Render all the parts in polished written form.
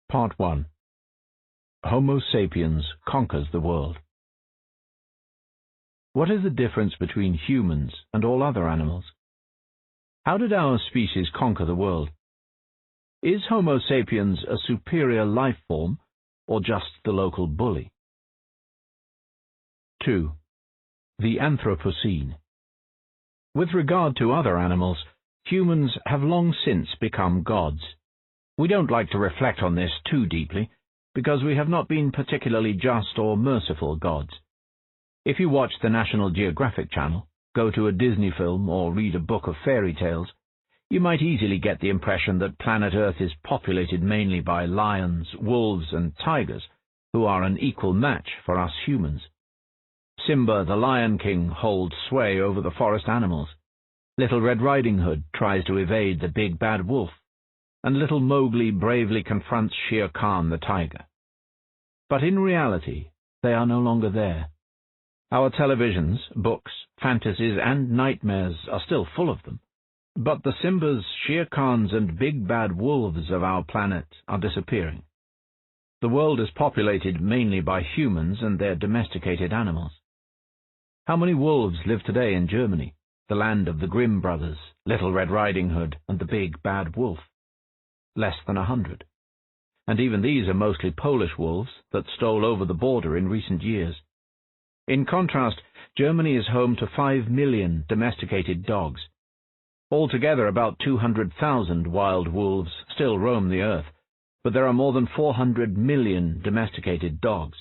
Part 1. Homo sapiens conquers the world. What is the difference between humans and all other animals? How did our species conquer the world? Is Homo sapiens a superior life form, or just the local bully? 2. The Anthropocene. With regard to other animals, humans have long since become gods. We don't like to reflect on this too deeply, because we have not been particularly just or merciful gods. If you watch the National Geographic Channel, go to a Disney film, or read a book of fairy tales, you might easily get the impression that planet Earth is populated mainly by lions, wolves, and tigers, who are an equal match for us humans. Simba the Lion King holds sway over the forest animals. Little Red Riding Hood tries to evade the big bad wolf, and little Mowgli bravely confronts Shere Khan the tiger. But in reality, they are no longer there. Our televisions, books, fantasies, and nightmares are still full of them. But the Simbas, Shere Khans, and big bad wolves of our planet are disappearing. The world is populated mainly by humans and their domesticated animals. How many wolves live today in Germany, the land of the Grimm brothers, Little Red Riding Hood, and the big bad wolf? Less than 100. And even these are mostly Polish wolves that stole over the border in recent years. In contrast, Germany is home to 5 million domesticated dogs. Altogether, about 200,000 wild wolves still roam the earth, but there are more than 400 million domesticated dogs.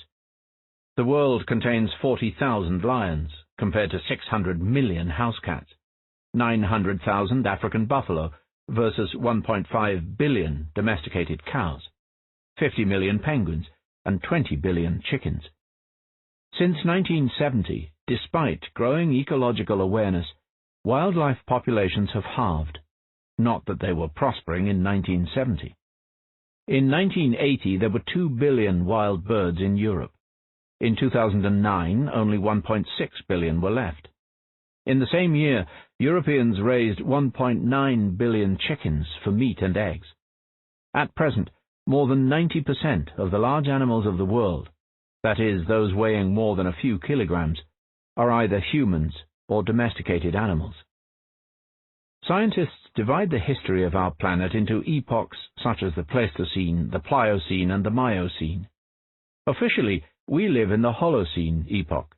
The world contains 40,000 lions, compared to 600 million house cats, 900,000 African buffalo, versus 1.5 billion domesticated cows, 50 million penguins, and 20 billion chickens. Since 1970, despite growing ecological awareness, wildlife populations have halved. Not that they were prospering in 1970. In 1980, there were 2 billion wild birds in Europe. In 2009, only 1.6 billion were left. In the same year, Europeans raised 1.9 billion chickens for meat and eggs. At present, more than 90% of the large animals of the world, that is, those weighing more than a few kilograms, are either humans or domesticated animals. Scientists divide the history of our planet into epochs such as the Pleistocene, the Pliocene, and the Miocene. Officially, we live in the Holocene epoch.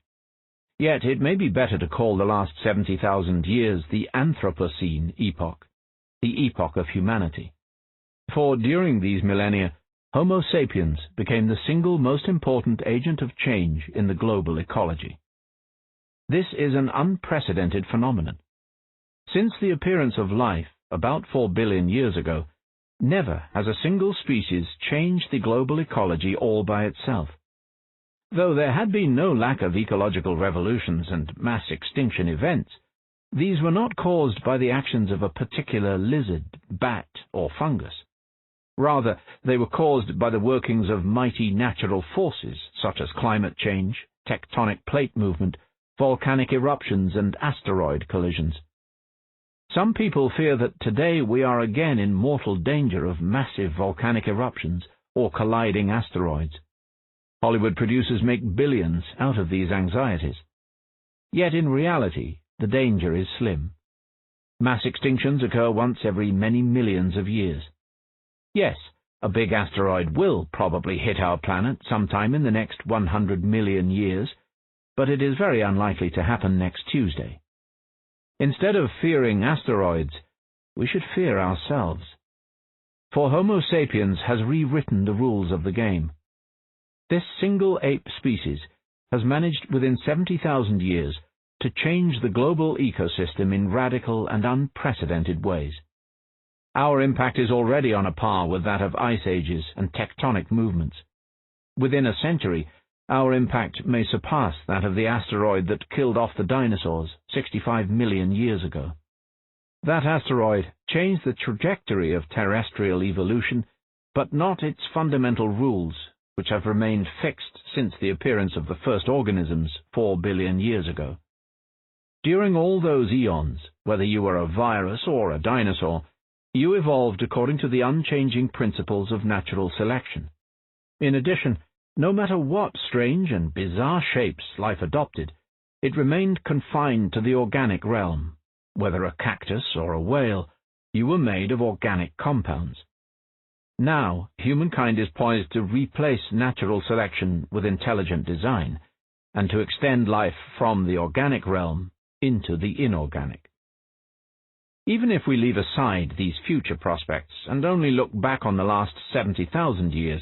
Yet it may be better to call the last 70,000 years the Anthropocene epoch, the epoch of humanity. For during these millennia, Homo sapiens became the single most important agent of change in the global ecology. This is an unprecedented phenomenon. Since the appearance of life, about 4 billion years ago, never has a single species changed the global ecology all by itself. Though there had been no lack of ecological revolutions and mass extinction events, these were not caused by the actions of a particular lizard, bat, or fungus. Rather, they were caused by the workings of mighty natural forces such as climate change, tectonic plate movement, volcanic eruptions, and asteroid collisions. Some people fear that today we are again in mortal danger of massive volcanic eruptions or colliding asteroids. Hollywood producers make billions out of these anxieties. Yet in reality, the danger is slim. Mass extinctions occur once every many millions of years. Yes, a big asteroid will probably hit our planet sometime in the next 100 million years, but it is very unlikely to happen next Tuesday. Instead of fearing asteroids, we should fear ourselves. For Homo sapiens has rewritten the rules of the game. This single ape species has managed within 70,000 years to change the global ecosystem in radical and unprecedented ways. Our impact is already on a par with that of ice ages and tectonic movements. Within a century, our impact may surpass that of the asteroid that killed off the dinosaurs 65 million years ago. That asteroid changed the trajectory of terrestrial evolution, but not its fundamental rules, which have remained fixed since the appearance of the first organisms 4 billion years ago. During all those eons, whether you were a virus or a dinosaur, you evolved according to the unchanging principles of natural selection. In addition, no matter what strange and bizarre shapes life adopted, it remained confined to the organic realm. Whether a cactus or a whale, you were made of organic compounds. Now, humankind is poised to replace natural selection with intelligent design, and to extend life from the organic realm into the inorganic. Even if we leave aside these future prospects and only look back on the last 70,000 years,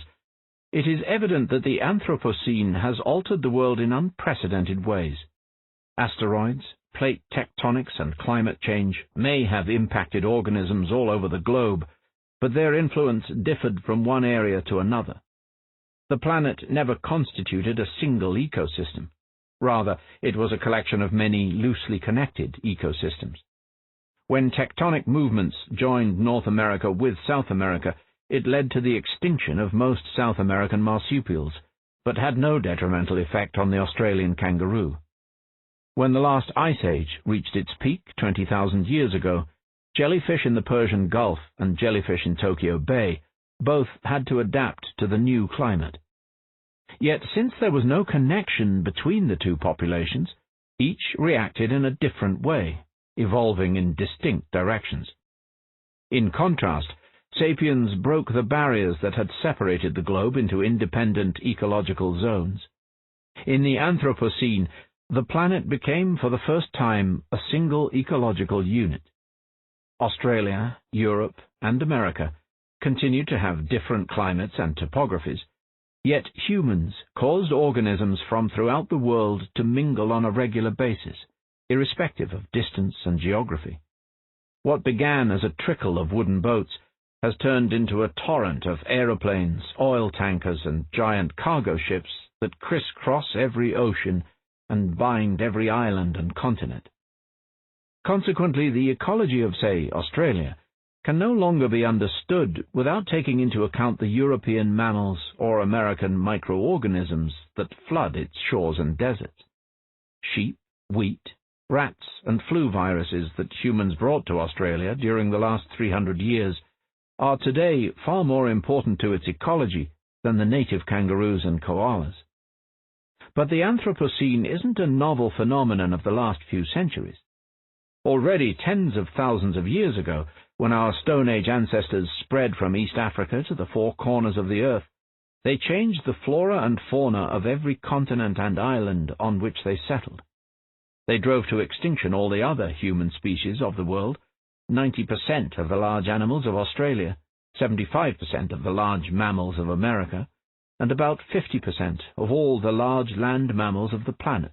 it is evident that the Anthropocene has altered the world in unprecedented ways. Asteroids, plate tectonics, and climate change may have impacted organisms all over the globe, but their influence differed from one area to another. The planet never constituted a single ecosystem. Rather, it was a collection of many loosely connected ecosystems. When tectonic movements joined North America with South America, it led to the extinction of most South American marsupials, but had no detrimental effect on the Australian kangaroo. When the last ice age reached its peak 20,000 years ago, jellyfish in the Persian Gulf and jellyfish in Tokyo Bay both had to adapt to the new climate. Yet, since there was no connection between the two populations, each reacted in a different way, evolving in distinct directions. In contrast, sapiens broke the barriers that had separated the globe into independent ecological zones. In the Anthropocene, the planet became for the first time a single ecological unit. Australia, Europe, and America continued to have different climates and topographies, yet humans caused organisms from throughout the world to mingle on a regular basis, irrespective of distance and geography. What began as a trickle of wooden boats has turned into a torrent of aeroplanes, oil tankers, and giant cargo ships that crisscross every ocean and bind every island and continent. Consequently, the ecology of, say, Australia can no longer be understood without taking into account the European mammals or American microorganisms that flood its shores and deserts. Sheep, wheat, rats, and flu viruses that humans brought to Australia during the last 300 years are today far more important to its ecology than the native kangaroos and koalas. But the Anthropocene isn't a novel phenomenon of the last few centuries. Already tens of thousands of years ago, when our Stone Age ancestors spread from East Africa to the four corners of the earth, they changed the flora and fauna of every continent and island on which they settled. They drove to extinction all the other human species of the world, 90% of the large animals of Australia, 75% of the large mammals of America, and about 50% of all the large land mammals of the planet,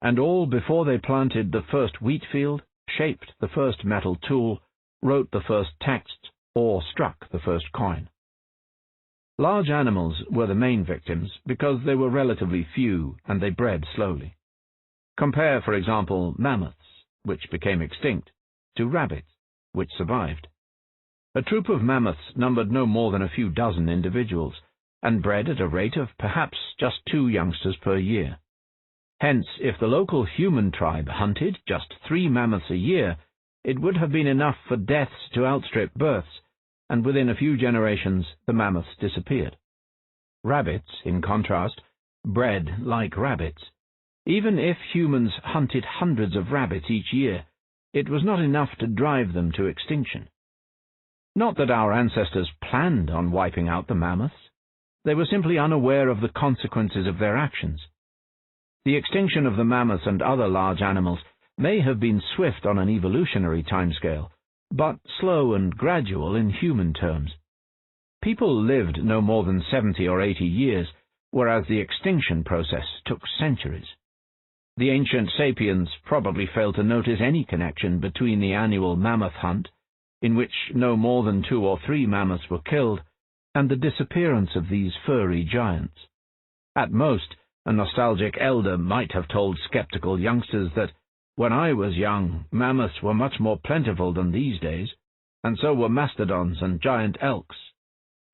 and all before they planted the first wheat field, shaped the first metal tool, wrote the first text, or struck the first coin. Large animals were the main victims because they were relatively few and they bred slowly. Compare, for example, mammoths, which became extinct, to rabbits, which survived. A troop of mammoths numbered no more than a few dozen individuals, and bred at a rate of perhaps just 2 youngsters per year. Hence, if the local human tribe hunted just 3 mammoths a year, it would have been enough for deaths to outstrip births, and within a few generations the mammoths disappeared. Rabbits, in contrast, bred like rabbits. Even if humans hunted hundreds of rabbits each year, it was not enough to drive them to extinction. Not that our ancestors planned on wiping out the mammoths. They were simply unaware of the consequences of their actions. The extinction of the mammoths and other large animals may have been swift on an evolutionary timescale, but slow and gradual in human terms. People lived no more than 70 or 80 years, whereas the extinction process took centuries. The ancient sapiens probably failed to notice any connection between the annual mammoth hunt, in which no more than 2 or 3 mammoths were killed, and the disappearance of these furry giants. At most, a nostalgic elder might have told skeptical youngsters that, when I was young, mammoths were much more plentiful than these days, and so were mastodons and giant elks.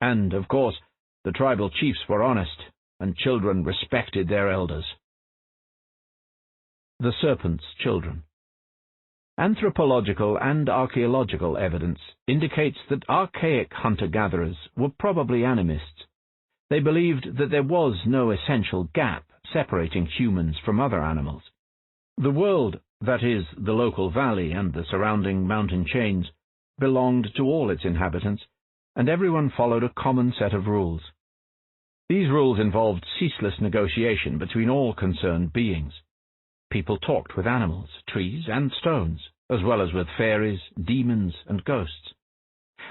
And, of course, the tribal chiefs were honest, and children respected their elders. The Serpent's Children. Anthropological and archaeological evidence indicates that archaic hunter-gatherers were probably animists. They believed that there was no essential gap separating humans from other animals. The world, that is, the local valley and the surrounding mountain chains, belonged to all its inhabitants, and everyone followed a common set of rules. These rules involved ceaseless negotiation between all concerned beings. People talked with animals, trees, and stones, as well as with fairies, demons, and ghosts.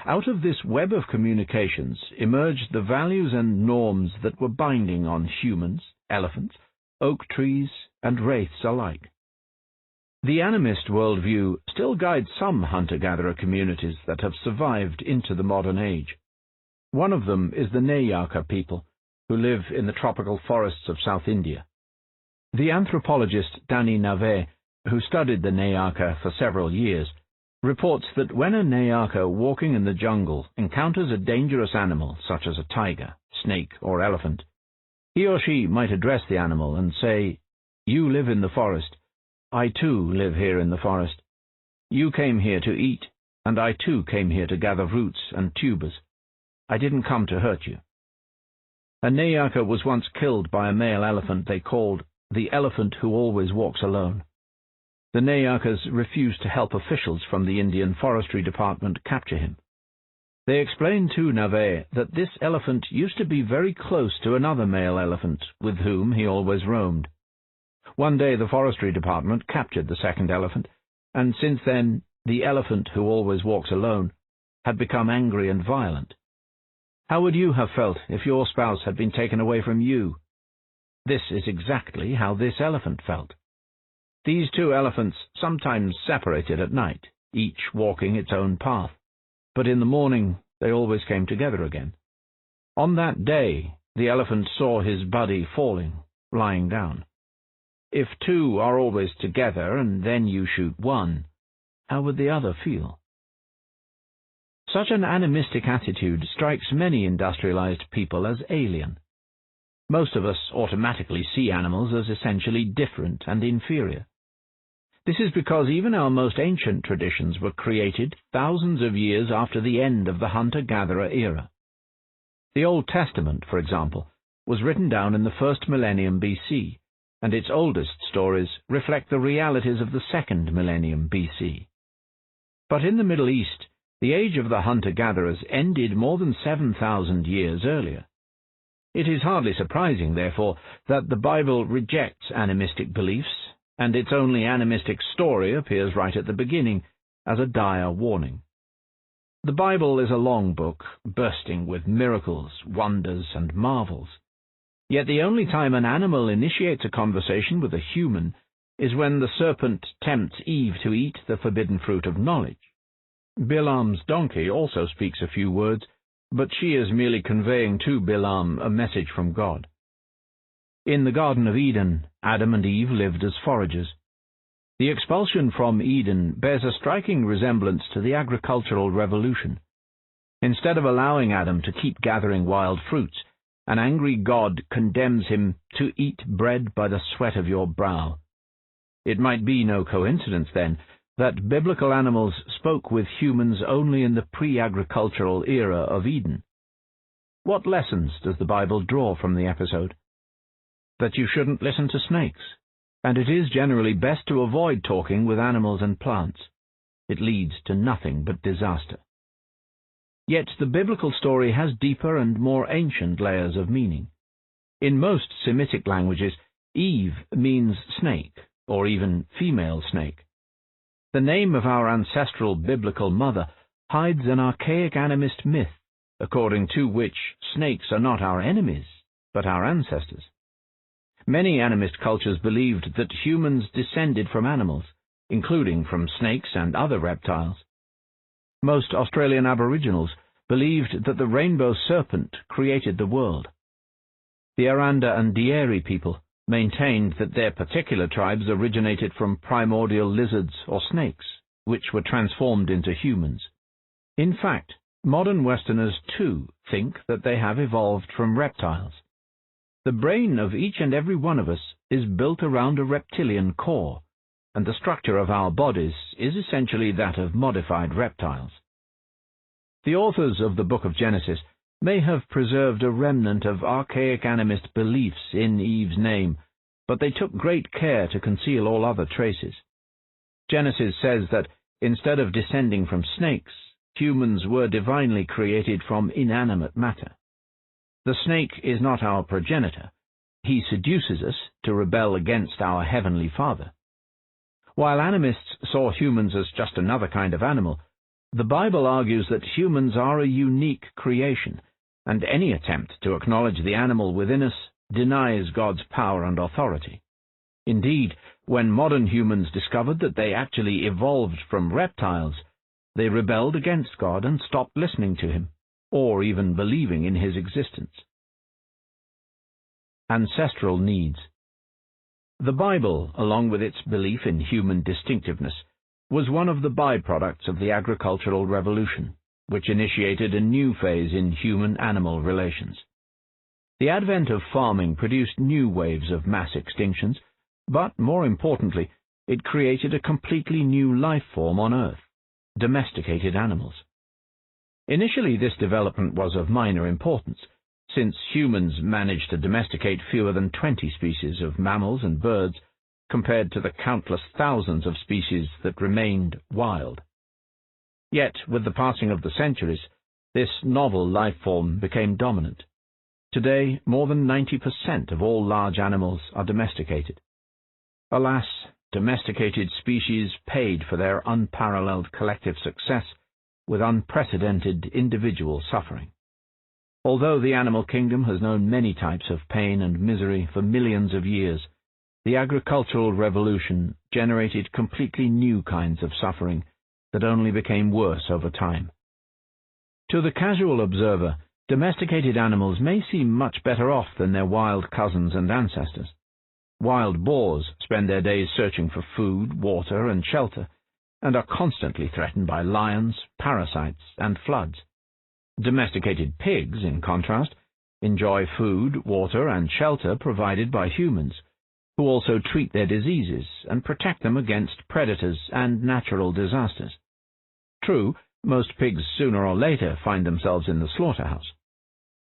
Out of this web of communications emerged the values and norms that were binding on humans, elephants, oak trees, and wraiths alike. The animist worldview still guides some hunter-gatherer communities that have survived into the modern age. One of them is the Nayaka people, who live in the tropical forests of South India. The anthropologist Danny Nave, who studied the Nayaka for several years, reports that when a Nayaka walking in the jungle encounters a dangerous animal such as a tiger, snake, or elephant, he or she might address the animal and say, "You live in the forest. I too live here in the forest. You came here to eat, and I too came here to gather roots and tubers. I didn't come to hurt you." A Nayaka was once killed by a male elephant they called the elephant who always walks alone. The Nayakas refused to help officials from the Indian Forestry Department capture him. They explained to Nave that this elephant used to be very close to another male elephant with whom he always roamed. One day the Forestry Department captured the second elephant, and since then the elephant who always walks alone had become angry and violent. How would you have felt if your spouse had been taken away from you? This is exactly how this elephant felt. These two elephants sometimes separated at night, each walking its own path, but in the morning they always came together again. On that day, the elephant saw his buddy falling, lying down. If two are always together and then you shoot one, how would the other feel? Such an animistic attitude strikes many industrialized people as alien. Most of us automatically see animals as essentially different and inferior. This is because even our most ancient traditions were created thousands of years after the end of the hunter-gatherer era. The Old Testament, for example, was written down in the first millennium BC, and its oldest stories reflect the realities of the second millennium BC. But in the Middle East, the age of the hunter-gatherers ended more than 7,000 years earlier. It is hardly surprising, therefore, that the Bible rejects animistic beliefs, and its only animistic story appears right at the beginning as a dire warning. The Bible is a long book, bursting with miracles, wonders, and marvels. Yet the only time an animal initiates a conversation with a human is when the serpent tempts Eve to eat the forbidden fruit of knowledge. Bilam's donkey also speaks a few words, but she is merely conveying to Bilam a message from God. In the Garden of Eden, Adam and Eve lived as foragers. The expulsion from Eden bears a striking resemblance to the agricultural revolution. Instead of allowing Adam to keep gathering wild fruits, an angry God condemns him to eat bread by the sweat of your brow. It might be no coincidence, then, that biblical animals spoke with humans only in the pre-agricultural era of Eden. What lessons does the Bible draw from the episode? That you shouldn't listen to snakes, and it is generally best to avoid talking with animals and plants. It leads to nothing but disaster. Yet the biblical story has deeper and more ancient layers of meaning. In most Semitic languages, Eve means snake, or even female snake. The name of our ancestral biblical mother hides an archaic animist myth, according to which snakes are not our enemies, but our ancestors. Many animist cultures believed that humans descended from animals, including from snakes and other reptiles. Most Australian Aboriginals believed that the rainbow serpent created the world. The Aranda and Dieri people maintained that their particular tribes originated from primordial lizards or snakes, which were transformed into humans. In fact, modern Westerners too think that they have evolved from reptiles. The brain of each and every one of us is built around a reptilian core, and the structure of our bodies is essentially that of modified reptiles. The authors of the book of Genesis may have preserved a remnant of archaic animist beliefs in Eve's name, but they took great care to conceal all other traces. Genesis says that instead of descending from snakes, humans were divinely created from inanimate matter. The snake is not our progenitor. He seduces us to rebel against our Heavenly Father. While animists saw humans as just another kind of animal, the Bible argues that humans are a unique creation, and any attempt to acknowledge the animal within us denies God's power and authority. Indeed, when modern humans discovered that they actually evolved from reptiles, they rebelled against God and stopped listening to Him, or even believing in His existence. Ancestral needs. The Bible, along with its belief in human distinctiveness, was one of the byproducts of the agricultural revolution, which initiated a new phase in human-animal relations. The advent of farming produced new waves of mass extinctions, but, more importantly, it created a completely new life form on Earth: domesticated animals. Initially, this development was of minor importance, since humans managed to domesticate fewer than 20 species of mammals and birds, compared to the countless thousands of species that remained wild. Yet, with the passing of the centuries, this novel life form became dominant. Today, more than 90% of all large animals are domesticated. Alas, domesticated species paid for their unparalleled collective success with unprecedented individual suffering. Although the animal kingdom has known many types of pain and misery for millions of years, the agricultural revolution generated completely new kinds of suffering that only became worse over time. To the casual observer, domesticated animals may seem much better off than their wild cousins and ancestors. Wild boars spend their days searching for food, water, and shelter, and are constantly threatened by lions, parasites, and floods. Domesticated pigs, in contrast, enjoy food, water, and shelter provided by humans, who also treat their diseases and protect them against predators and natural disasters. True, most pigs sooner or later find themselves in the slaughterhouse.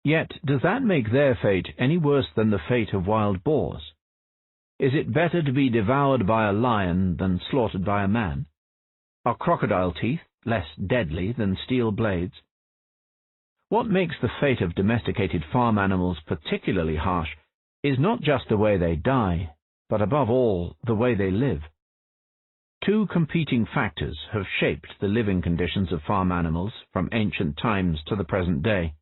Yet, does that make their fate any worse than the fate of wild boars? Is it better to be devoured by a lion than slaughtered by a man? Are crocodile teeth less deadly than steel blades? What makes the fate of domesticated farm animals particularly harsh is not just the way they die, but above all, the way they live. Two competing factors have shaped the living conditions of farm animals from ancient times to the present day: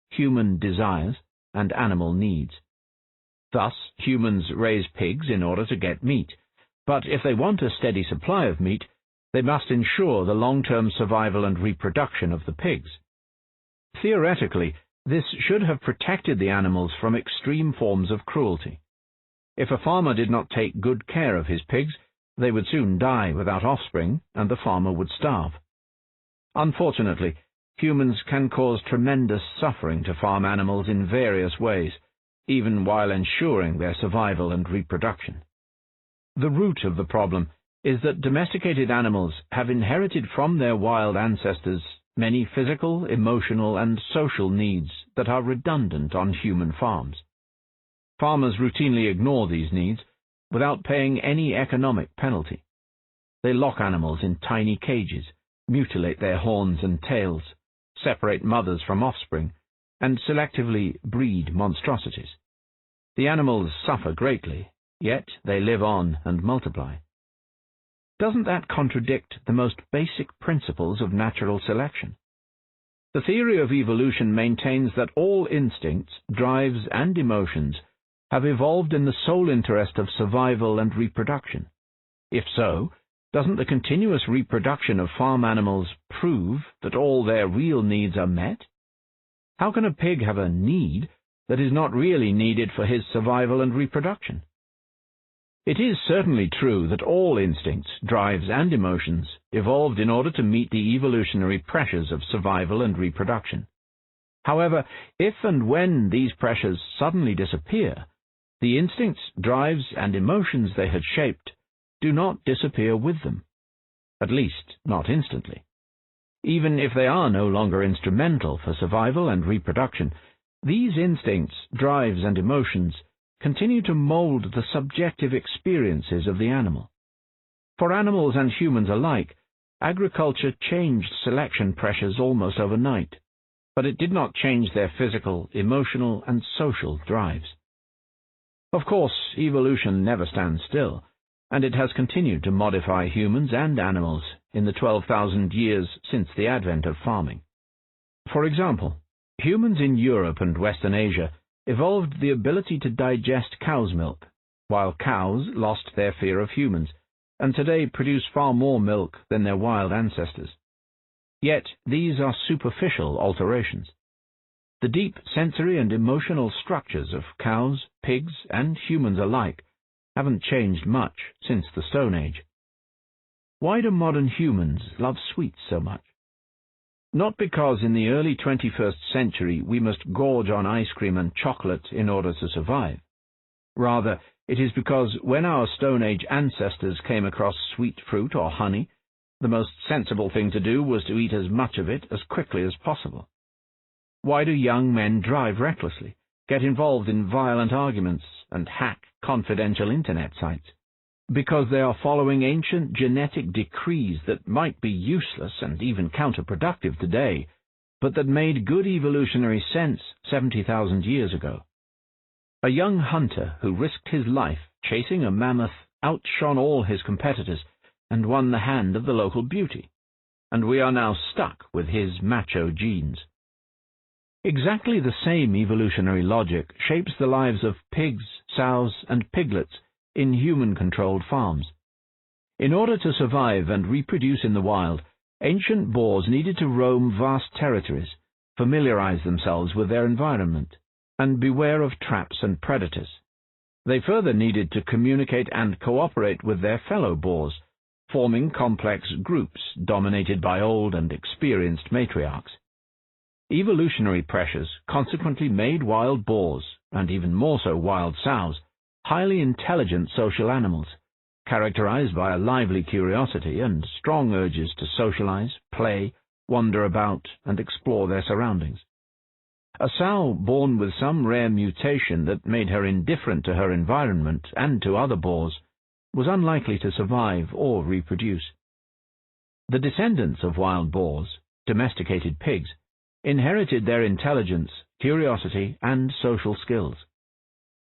human desires and animal needs. Thus, humans raise pigs in order to get meat, but if they want a steady supply of meat, they must ensure the long-term survival and reproduction of the pigs. Theoretically, this should have protected the animals from extreme forms of cruelty. If a farmer did not take good care of his pigs, they would soon die without offspring, and the farmer would starve. Unfortunately, humans can cause tremendous suffering to farm animals in various ways, even while ensuring their survival and reproduction. The root of the problem is that domesticated animals have inherited from their wild ancestors many physical, emotional, and social needs that are redundant on human farms. Farmers routinely ignore these needs without paying any economic penalty. They lock animals in tiny cages, mutilate their horns and tails, separate mothers from offspring, and selectively breed monstrosities. The animals suffer greatly, yet they live on and multiply. Doesn't that contradict the most basic principles of natural selection? The theory of evolution maintains that all instincts, drives, and emotions have evolved in the sole interest of survival and reproduction. If so, doesn't the continuous reproduction of farm animals prove that all their real needs are met? How can a pig have a need that is not really needed for his survival and reproduction? It is certainly true that all instincts, drives, and emotions evolved in order to meet the evolutionary pressures of survival and reproduction. However, if and when these pressures suddenly disappear, the instincts, drives, and emotions they had shaped do not disappear with them, at least not instantly. Even if they are no longer instrumental for survival and reproduction, these instincts, drives, and emotions continue to mold the subjective experiences of the animal. For animals and humans alike, agriculture changed selection pressures almost overnight, but it did not change their physical, emotional, and social drives. Of course, evolution never stands still, and it has continued to modify humans and animals in the 12,000 years since the advent of farming. For example, humans in Europe and Western Asia evolved the ability to digest cow's milk, while cows lost their fear of humans, and today produce far more milk than their wild ancestors. Yet these are superficial alterations. The deep sensory and emotional structures of cows, pigs, and humans alike haven't changed much since the Stone Age. Why do modern humans love sweets so much? Not because in the early 21st century we must gorge on ice cream and chocolate in order to survive. Rather, it is because when our Stone Age ancestors came across sweet fruit or honey, the most sensible thing to do was to eat as much of it as quickly as possible. Why do young men drive recklessly, get involved in violent arguments, and hack confidential internet sites? Because they are following ancient genetic decrees that might be useless and even counterproductive today, but that made good evolutionary sense 70,000 years ago. A young hunter who risked his life chasing a mammoth outshone all his competitors and won the hand of the local beauty, and we are now stuck with his macho genes. Exactly the same evolutionary logic shapes the lives of pigs, sows, and piglets in human-controlled farms. In order to survive and reproduce in the wild, ancient boars needed to roam vast territories, familiarize themselves with their environment, and beware of traps and predators. They further needed to communicate and cooperate with their fellow boars, forming complex groups dominated by old and experienced matriarchs. Evolutionary pressures consequently made wild boars, and even more so wild sows, highly intelligent social animals, characterized by a lively curiosity and strong urges to socialize, play, wander about, and explore their surroundings. A sow born with some rare mutation that made her indifferent to her environment and to other boars was unlikely to survive or reproduce. The descendants of wild boars, domesticated pigs, inherited their intelligence, curiosity, and social skills.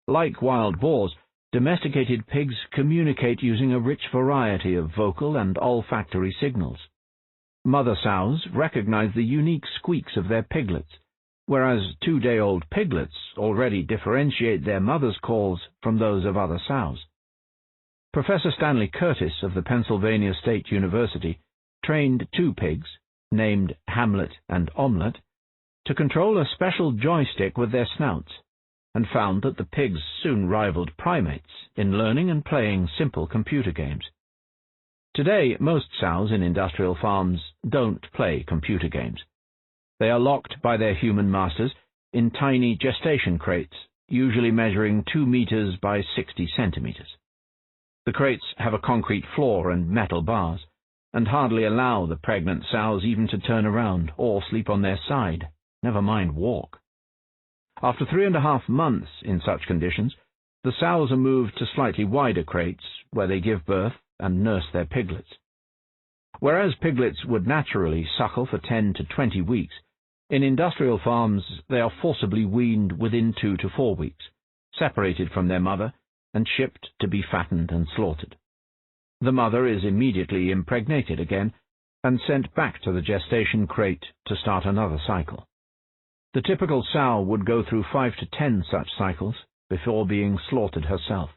Like wild boars, domesticated pigs communicate using a rich variety of vocal and olfactory signals. Mother sows recognize the unique squeaks of their piglets, whereas 2-day-old piglets already differentiate their mother's calls from those of other sows. Professor Stanley Curtis of the Pennsylvania State University trained 2 pigs, named Hamlet and Omelette, to control a special joystick with their snouts, and found that the pigs soon rivaled primates in learning and playing simple computer games. Today, most sows in industrial farms don't play computer games. They are locked by their human masters in tiny gestation crates, usually measuring 2 meters by 60 centimeters. The crates have a concrete floor and metal bars, and hardly allow the pregnant sows even to turn around or sleep on their side, never mind walk. After 3.5 months in such conditions, the sows are moved to slightly wider crates, where they give birth and nurse their piglets. Whereas piglets would naturally suckle for 10 to 20 weeks, in industrial farms they are forcibly weaned within 2 to 4 weeks, separated from their mother, and shipped to be fattened and slaughtered. The mother is immediately impregnated again and sent back to the gestation crate to start another cycle. The typical sow would go through 5 to 10 such cycles before being slaughtered herself.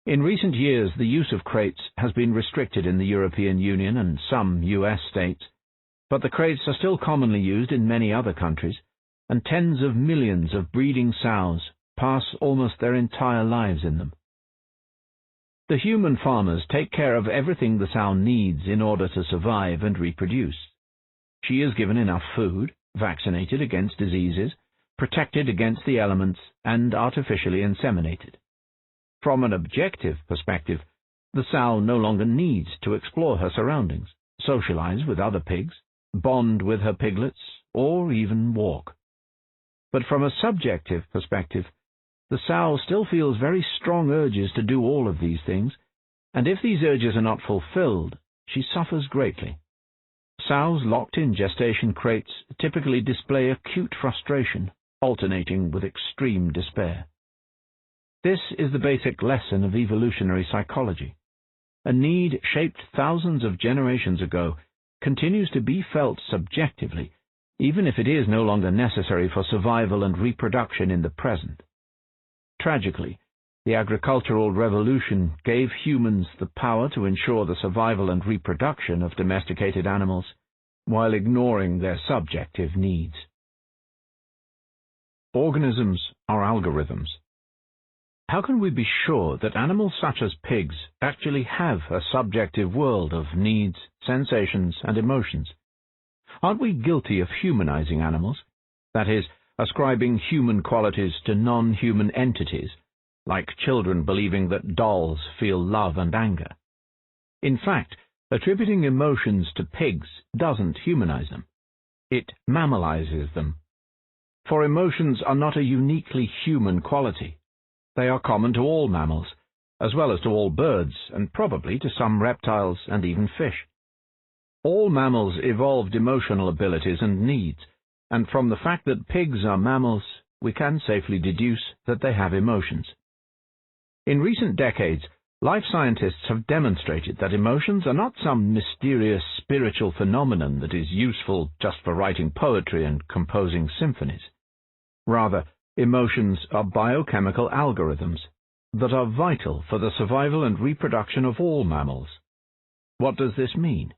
In recent years, the use of crates has been restricted in the European Union and some U.S. states, but the crates are still commonly used in many other countries, and tens of millions of breeding sows pass almost their entire lives in them. The human farmers take care of everything the sow needs in order to survive and reproduce. She is given enough food, vaccinated against diseases, protected against the elements, and artificially inseminated. From an objective perspective, The sow no longer needs to explore her surroundings, socialize with other pigs, bond with her piglets, or even walk. But from a subjective perspective, the sow still feels very strong urges to do all of these things, and if these urges are not fulfilled, she suffers greatly. Sows locked in gestation crates typically display acute frustration, alternating with extreme despair. This is the basic lesson of evolutionary psychology. A need shaped thousands of generations ago continues to be felt subjectively, even if it is no longer necessary for survival and reproduction in the present. Tragically, the agricultural revolution gave humans the power to ensure the survival and reproduction of domesticated animals, while ignoring their subjective needs. Organisms are algorithms. How can we be sure that animals such as pigs actually have a subjective world of needs, sensations, and emotions? Aren't we guilty of humanizing animals? That is, ascribing human qualities to non-human entities, like children believing that dolls feel love and anger. In fact, attributing emotions to pigs doesn't humanize them. It mammalizes them. For emotions are not a uniquely human quality. They are common to all mammals, as well as to all birds, and probably to some reptiles and even fish. All mammals evolved emotional abilities and needs, and from the fact that pigs are mammals, we can safely deduce that they have emotions. In recent decades, life scientists have demonstrated that emotions are not some mysterious spiritual phenomenon that is useful just for writing poetry and composing symphonies. Rather, emotions are biochemical algorithms that are vital for the survival and reproduction of all mammals. What does this mean?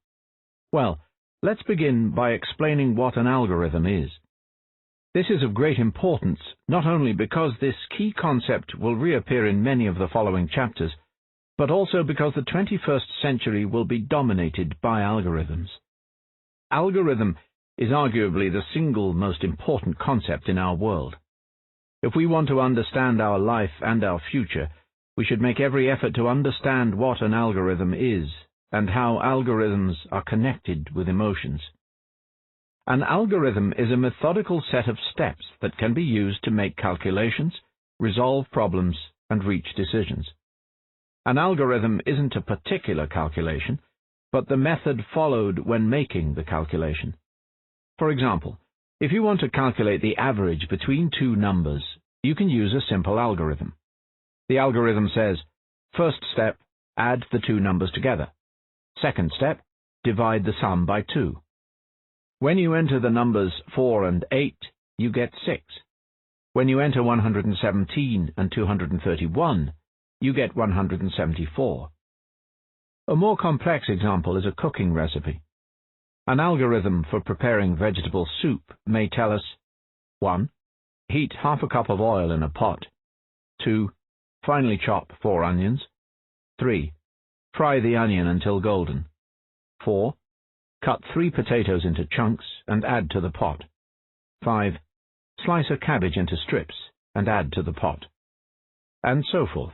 Well, let's begin by explaining what an algorithm is. This is of great importance, not only because this key concept will reappear in many of the following chapters, but also because the 21st century will be dominated by algorithms. Algorithm is arguably the single most important concept in our world. If we want to understand our life and our future, we should make every effort to understand what an algorithm is and how algorithms are connected with emotions. An algorithm is a methodical set of steps that can be used to make calculations, resolve problems, and reach decisions. An algorithm isn't a particular calculation, but the method followed when making the calculation. For example, if you want to calculate the average between two numbers, you can use a simple algorithm. The algorithm says, first step, add the two numbers together. Second step, divide the sum by 2. When you enter the numbers 4 and 8, you get 6. When you enter 117 and 231, you get 174. A more complex example is a cooking recipe. An algorithm for preparing vegetable soup may tell us 1. Heat half a cup of oil in a pot. 2. Finely chop 4 onions. 3. Fry the onion until golden. 4. Cut 3 potatoes into chunks and add to the pot. 5. Slice a cabbage into strips and add to the pot. And so forth.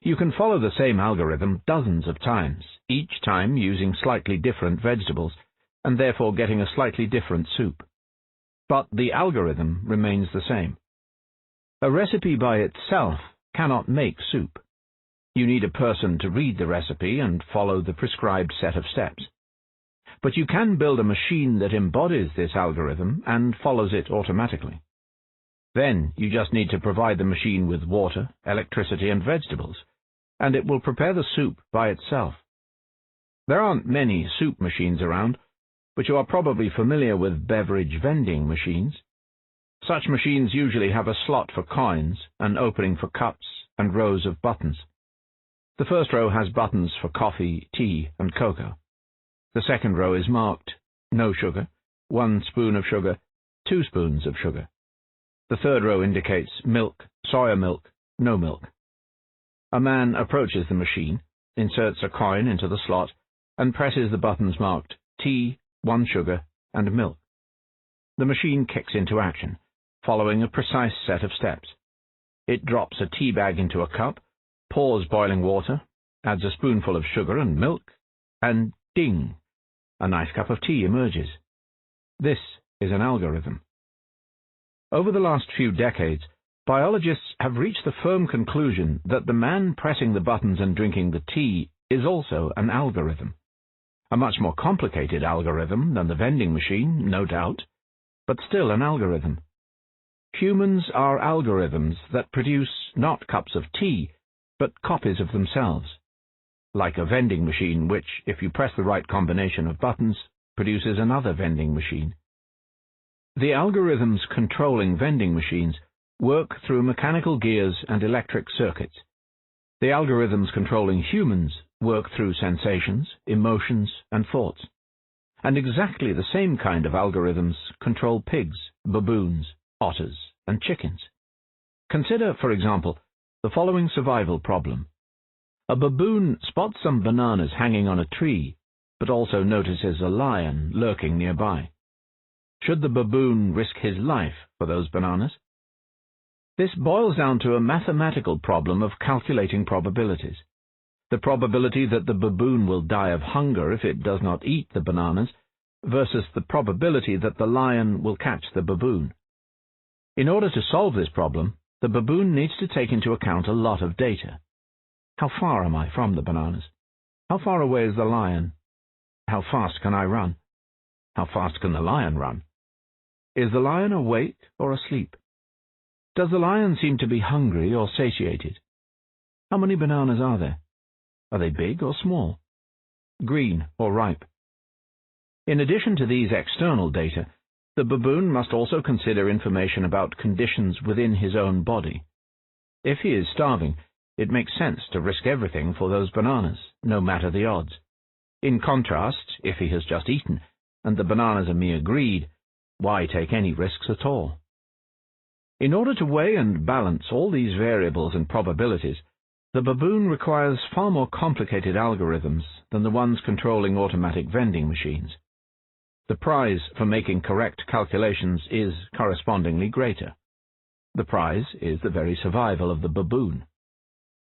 You can follow the same algorithm dozens of times, each time using slightly different vegetables, and therefore getting a slightly different soup. But the algorithm remains the same. A recipe by itself cannot make soup. You need a person to read the recipe and follow the prescribed set of steps. But you can build a machine that embodies this algorithm and follows it automatically. Then you just need to provide the machine with water, electricity, and vegetables, and it will prepare the soup by itself. There aren't many soup machines around, but you are probably familiar with beverage vending machines. Such machines usually have a slot for coins, an opening for cups, and rows of buttons. The first row has buttons for coffee, tea, and cocoa. The second row is marked no sugar, 1 spoon of sugar, 2 spoons of sugar. The third row indicates milk, soya milk, no milk. A man approaches the machine, inserts a coin into the slot, and presses the buttons marked tea, 1 sugar, and milk. The machine kicks into action, following a precise set of steps. It drops a tea bag into a cup, pours boiling water, adds a spoonful of sugar and milk, and ding, a nice cup of tea emerges. This is an algorithm. Over the last few decades, biologists have reached the firm conclusion that the man pressing the buttons and drinking the tea is also an algorithm. A much more complicated algorithm than the vending machine, no doubt, but still an algorithm. Humans are algorithms that produce not cups of tea, but copies of themselves. Like a vending machine which, if you press the right combination of buttons, produces another vending machine. The algorithms controlling vending machines work through mechanical gears and electric circuits. The algorithms controlling humans work through sensations, emotions, and thoughts. And exactly the same kind of algorithms control pigs, baboons, otters, and chickens. Consider, for example, the following survival problem. A baboon spots some bananas hanging on a tree, but also notices a lion lurking nearby. Should the baboon risk his life for those bananas? This boils down to a mathematical problem of calculating probabilities. The probability that the baboon will die of hunger if it does not eat the bananas versus the probability that the lion will catch the baboon. In order to solve this problem, the baboon needs to take into account a lot of data. How far am I from the bananas? How far away is the lion? How fast can I run? How fast can the lion run? Is the lion awake or asleep? Does the lion seem to be hungry or satiated? How many bananas are there? Are they big or small? Green or ripe? In addition to these external data, the baboon must also consider information about conditions within his own body. If he is starving, it makes sense to risk everything for those bananas, no matter the odds. In contrast, if he has just eaten, and the bananas are mere greed, why take any risks at all? In order to weigh and balance all these variables and probabilities, the baboon requires far more complicated algorithms than the ones controlling automatic vending machines. The prize for making correct calculations is correspondingly greater. The prize is the very survival of the baboon.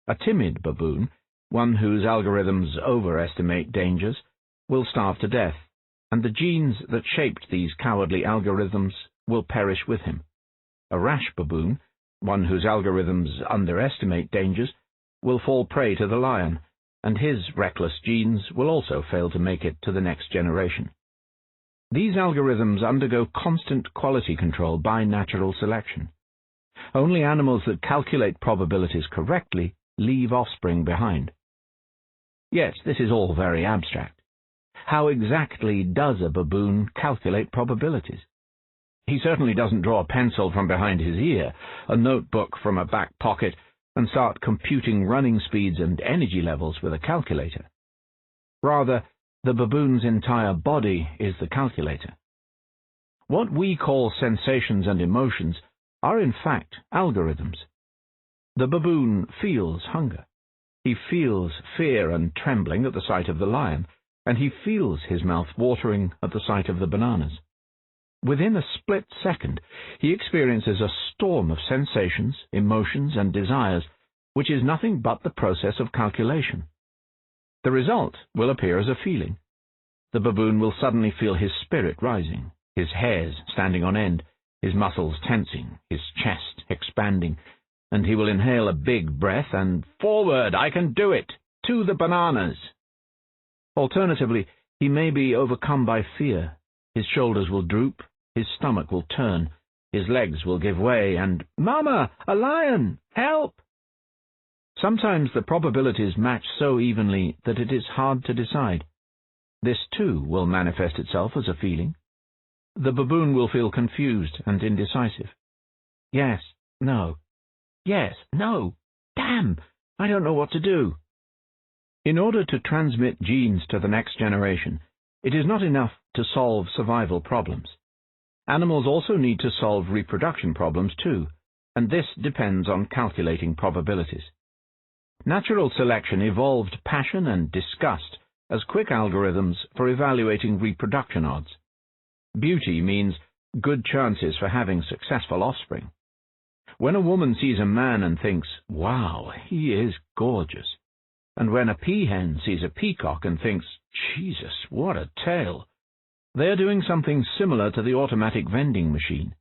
A timid baboon, one whose algorithms overestimate dangers, will starve to death, and the genes that shaped these cowardly algorithms will perish with him. A rash baboon, one whose algorithms underestimate dangers, will fall prey to the lion, and his reckless genes will also fail to make it to the next generation. These algorithms undergo constant quality control by natural selection. Only animals that calculate probabilities correctly leave offspring behind. Yet this is all very abstract. How exactly does a baboon calculate probabilities? He certainly doesn't draw a pencil from behind his ear, a notebook from a back pocket, and start computing running speeds and energy levels with a calculator. Rather, the baboon's entire body is the calculator. What we call sensations and emotions are in fact algorithms. The baboon feels hunger. He feels fear and trembling at the sight of the lion, and he feels his mouth watering at the sight of the bananas. Within a split second, he experiences a storm of sensations, emotions, and desires, which is nothing but the process of calculation. The result will appear as a feeling. The baboon will suddenly feel his spirit rising, his hairs standing on end, his muscles tensing, his chest expanding, and he will inhale a big breath and, "Forward, I can do it! To the bananas!" Alternatively, he may be overcome by fear. His shoulders will droop, his stomach will turn, his legs will give way, and, "Mama, a lion! Help!" Sometimes the probabilities match so evenly that it is hard to decide. This, too, will manifest itself as a feeling. The baboon will feel confused and indecisive. Yes, no. Yes, no. Damn! I don't know what to do. In order to transmit genes to the next generation, it is not enough to solve survival problems. Animals also need to solve reproduction problems too, and this depends on calculating probabilities. Natural selection evolved passion and disgust as quick algorithms for evaluating reproduction odds. Beauty means good chances for having successful offspring. When a woman sees a man and thinks, "Wow, he is gorgeous," and when a peahen sees a peacock and thinks, "Jesus, what a tail," they are doing something similar to the automatic vending machine.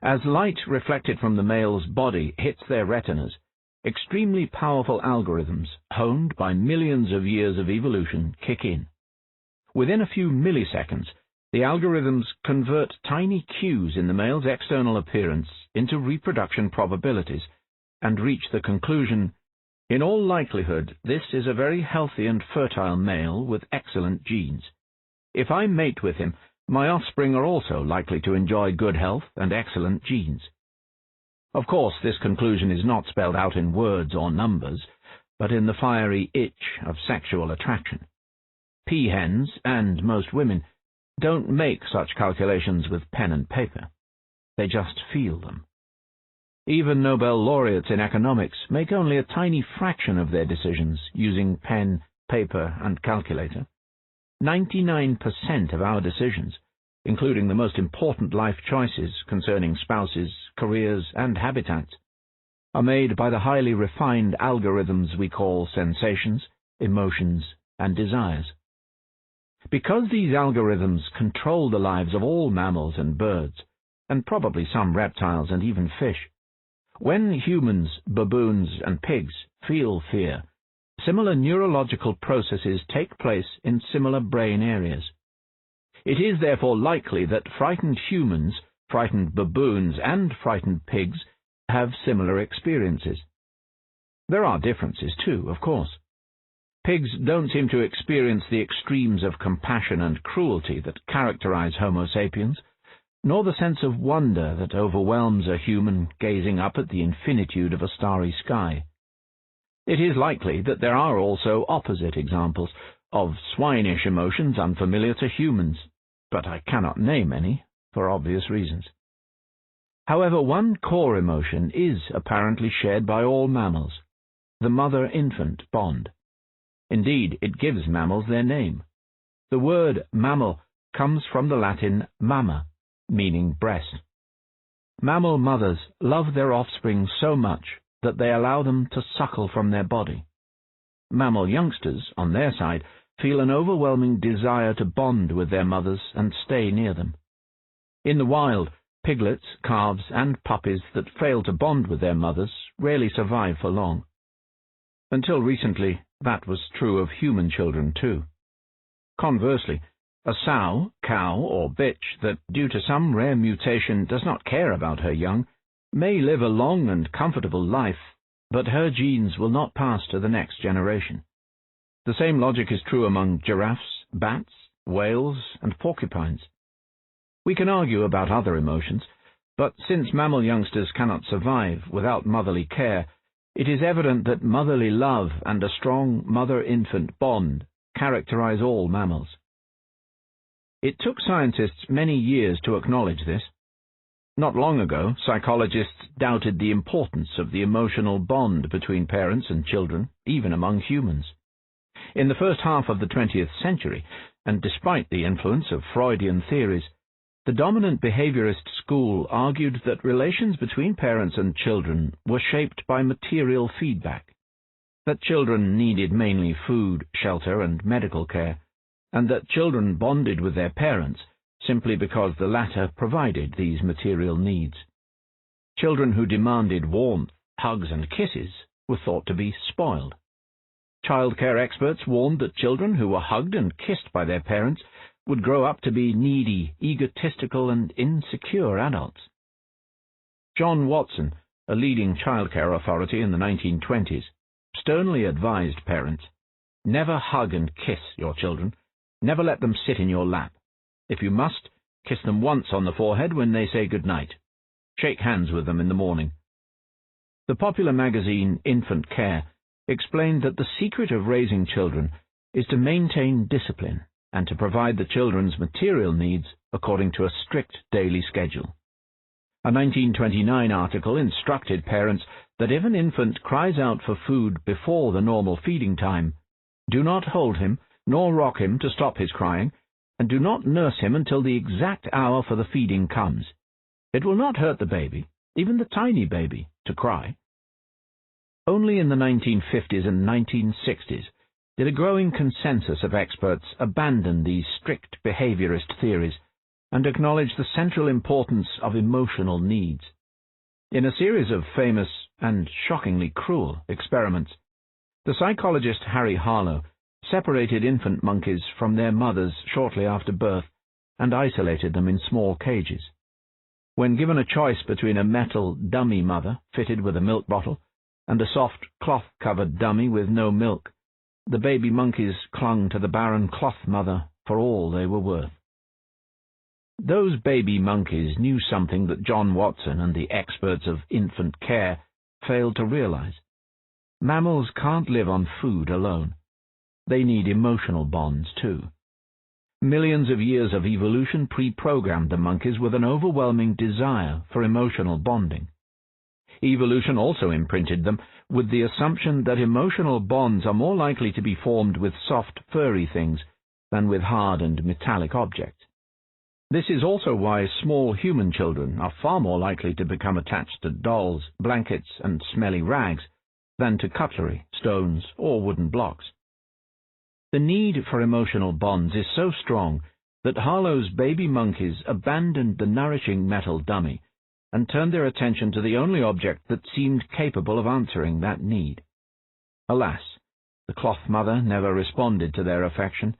As light reflected from the male's body hits their retinas, extremely powerful algorithms, honed by millions of years of evolution, kick in. Within a few milliseconds, the algorithms convert tiny cues in the male's external appearance into reproduction probabilities and reach the conclusion, in all likelihood, this is a very healthy and fertile male with excellent genes. If I mate with him, my offspring are also likely to enjoy good health and excellent genes. Of course, this conclusion is not spelled out in words or numbers, but in the fiery itch of sexual attraction. Peahens, and most women, don't make such calculations with pen and paper. They just feel them. Even Nobel laureates in economics make only a tiny fraction of their decisions using pen, paper, and calculator. 99% of our decisions, including the most important life choices concerning spouses, careers, and habitats, are made by the highly refined algorithms we call sensations, emotions, and desires. Because these algorithms control the lives of all mammals and birds, and probably some reptiles and even fish, when humans, baboons, and pigs feel fear, similar neurological processes take place in similar brain areas. It is therefore likely that frightened humans, frightened baboons, and frightened pigs have similar experiences. There are differences too, of course. Pigs don't seem to experience the extremes of compassion and cruelty that characterize Homo sapiens, nor the sense of wonder that overwhelms a human gazing up at the infinitude of a starry sky. It is likely that there are also opposite examples of swinish emotions unfamiliar to humans, but I cannot name any, for obvious reasons. However, one core emotion is apparently shared by all mammals, the mother-infant bond. Indeed, it gives mammals their name. The word mammal comes from the Latin mamma, meaning breast. Mammal mothers love their offspring so much that they allow them to suckle from their body. Mammal youngsters, on their side, feel an overwhelming desire to bond with their mothers and stay near them. In the wild, piglets, calves, and puppies that fail to bond with their mothers rarely survive for long. Until recently, that was true of human children too. Conversely, a sow, cow, or bitch that, due to some rare mutation, does not care about her young, may live a long and comfortable life, but her genes will not pass to the next generation. The same logic is true among giraffes, bats, whales, and porcupines. We can argue about other emotions, but since mammal youngsters cannot survive without motherly care, it is evident that motherly love and a strong mother-infant bond characterize all mammals. It took scientists many years to acknowledge this. Not long ago, psychologists doubted the importance of the emotional bond between parents and children, even among humans. In the first half of the 20th century, and despite the influence of Freudian theories, the dominant behaviorist school argued that relations between parents and children were shaped by material feedback, that children needed mainly food, shelter, and medical care, and that children bonded with their parents simply because the latter provided these material needs. Children who demanded warmth, hugs, and kisses were thought to be spoiled. Childcare experts warned that children who were hugged and kissed by their parents would grow up to be needy, egotistical, and insecure adults. John Watson, a leading childcare authority in the 1920s, sternly advised parents, "Never hug and kiss your children. Never let them sit in your lap. If you must, kiss them once on the forehead when they say good night. Shake hands with them in the morning." The popular magazine Infant Care explained that the secret of raising children is to maintain discipline and to provide the children's material needs according to a strict daily schedule. A 1929 article instructed parents that if an infant cries out for food before the normal feeding time, do not hold him nor rock him to stop his crying, and do not nurse him until the exact hour for the feeding comes. It will not hurt the baby, even the tiny baby, to cry. Only in the 1950s and 1960s did a growing consensus of experts abandon these strict behaviorist theories and acknowledge the central importance of emotional needs. In a series of famous and shockingly cruel experiments, the psychologist Harry Harlow separated infant monkeys from their mothers shortly after birth and isolated them in small cages. When given a choice between a metal dummy mother fitted with a milk bottle and a soft cloth-covered dummy with no milk, the baby monkeys clung to the barren cloth mother for all they were worth. Those baby monkeys knew something that John Watson and the experts of infant care failed to realize. Mammals can't live on food alone. They need emotional bonds too. Millions of years of evolution pre-programmed the monkeys with an overwhelming desire for emotional bonding. Evolution also imprinted them with the assumption that emotional bonds are more likely to be formed with soft, furry things than with hard and metallic objects. This is also why small human children are far more likely to become attached to dolls, blankets, and smelly rags than to cutlery, stones, or wooden blocks. The need for emotional bonds is so strong that Harlow's baby monkeys abandoned the nourishing metal dummy and turned their attention to the only object that seemed capable of answering that need. Alas, the cloth mother never responded to their affection,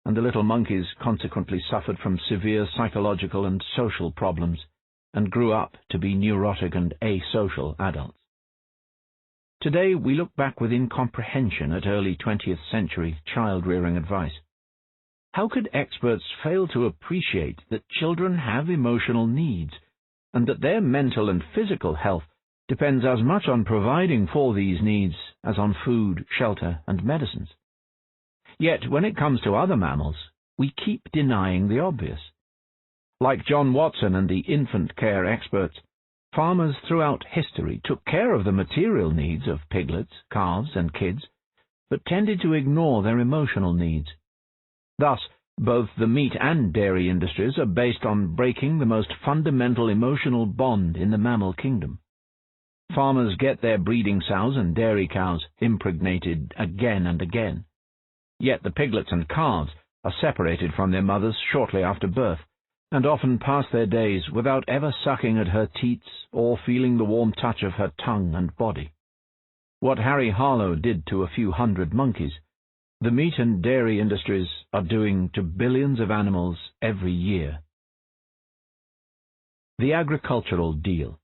and the little monkeys consequently suffered from severe psychological and social problems and grew up to be neurotic and asocial adults. Today we look back with incomprehension at early 20th century child-rearing advice. How could experts fail to appreciate that children have emotional needs, and that their mental and physical health depends as much on providing for these needs as on food, shelter, and medicines? Yet, when it comes to other mammals, we keep denying the obvious. Like John Watson and the infant care experts, farmers throughout history took care of the material needs of piglets, calves, and kids, but tended to ignore their emotional needs. Thus, both the meat and dairy industries are based on breaking the most fundamental emotional bond in the mammal kingdom. Farmers get their breeding sows and dairy cows impregnated again and again. Yet the piglets and calves are separated from their mothers shortly after birth, and often pass their days without ever sucking at her teats or feeling the warm touch of her tongue and body. What Harry Harlow did to a few hundred monkeys, the meat and dairy industries are doing to billions of animals every year. The agricultural deal.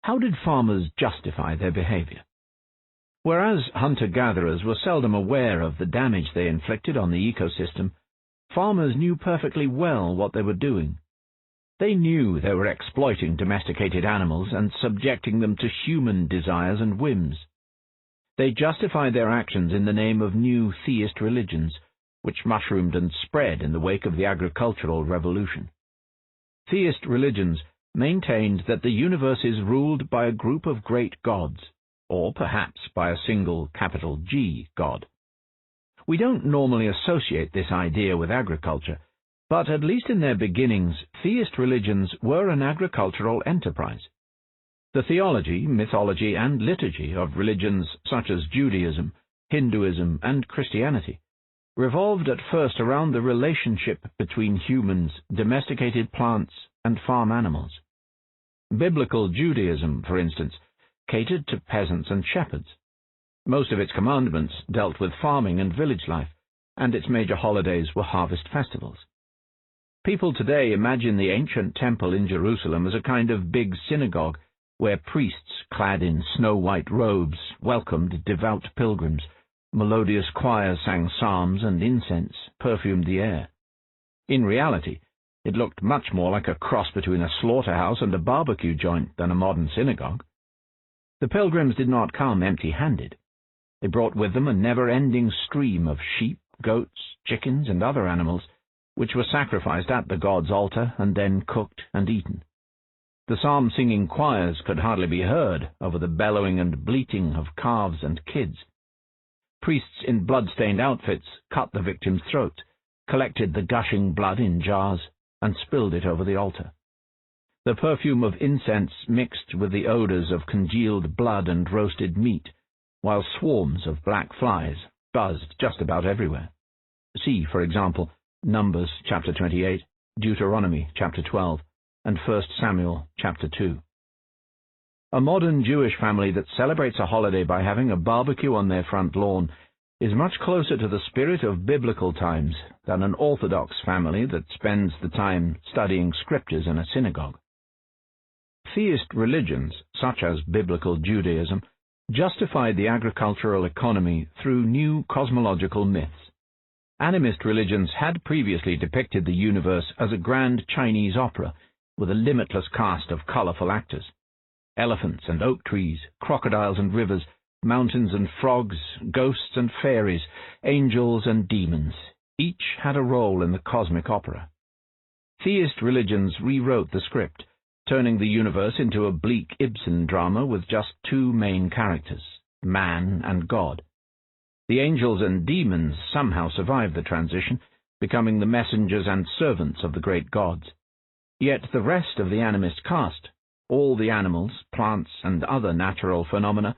How did farmers justify their behavior? Whereas hunter-gatherers were seldom aware of the damage they inflicted on the ecosystem, farmers knew perfectly well what they were doing. They knew they were exploiting domesticated animals and subjecting them to human desires and whims. They justified their actions in the name of new theist religions, which mushroomed and spread in the wake of the agricultural revolution. Theist religions maintained that the universe is ruled by a group of great gods, or perhaps by a single capital G god. We don't normally associate this idea with agriculture, but at least in their beginnings, theist religions were an agricultural enterprise. The theology, mythology, and liturgy of religions such as Judaism, Hinduism, and Christianity revolved at first around the relationship between humans, domesticated plants, and farm animals. Biblical Judaism, for instance, catered to peasants and shepherds. Most of its commandments dealt with farming and village life, and its major holidays were harvest festivals. People today imagine the ancient temple in Jerusalem as a kind of big synagogue where priests clad in snow-white robes welcomed devout pilgrims, melodious choirs sang psalms, and incense perfumed the air. In reality, it looked much more like a cross between a slaughterhouse and a barbecue joint than a modern synagogue. The pilgrims did not come empty-handed. They brought with them a never-ending stream of sheep, goats, chickens, and other animals, which were sacrificed at the god's altar and then cooked and eaten. The psalm-singing choirs could hardly be heard over the bellowing and bleating of calves and kids. Priests in blood-stained outfits cut the victim's throat, collected the gushing blood in jars, and spilled it over the altar. The perfume of incense mixed with the odors of congealed blood and roasted meat, while swarms of black flies buzzed just about everywhere. See, for example, Numbers chapter 28, Deuteronomy chapter 12, and 1 Samuel chapter 2. A modern Jewish family that celebrates a holiday by having a barbecue on their front lawn is much closer to the spirit of biblical times than an Orthodox family that spends the time studying scriptures in a synagogue. Theist religions, such as biblical Judaism, justified the agricultural economy through new cosmological myths. Animist religions had previously depicted the universe as a grand Chinese opera with a limitless cast of colorful actors. Elephants and oak trees, crocodiles and rivers, mountains and frogs, ghosts and fairies, angels and demons, each had a role in the cosmic opera. Theist religions rewrote the script, turning the universe into a bleak Ibsen drama with just two main characters, man and God. The angels and demons somehow survived the transition, becoming the messengers and servants of the great gods. Yet the rest of the animist cast, all the animals, plants, and other natural phenomena,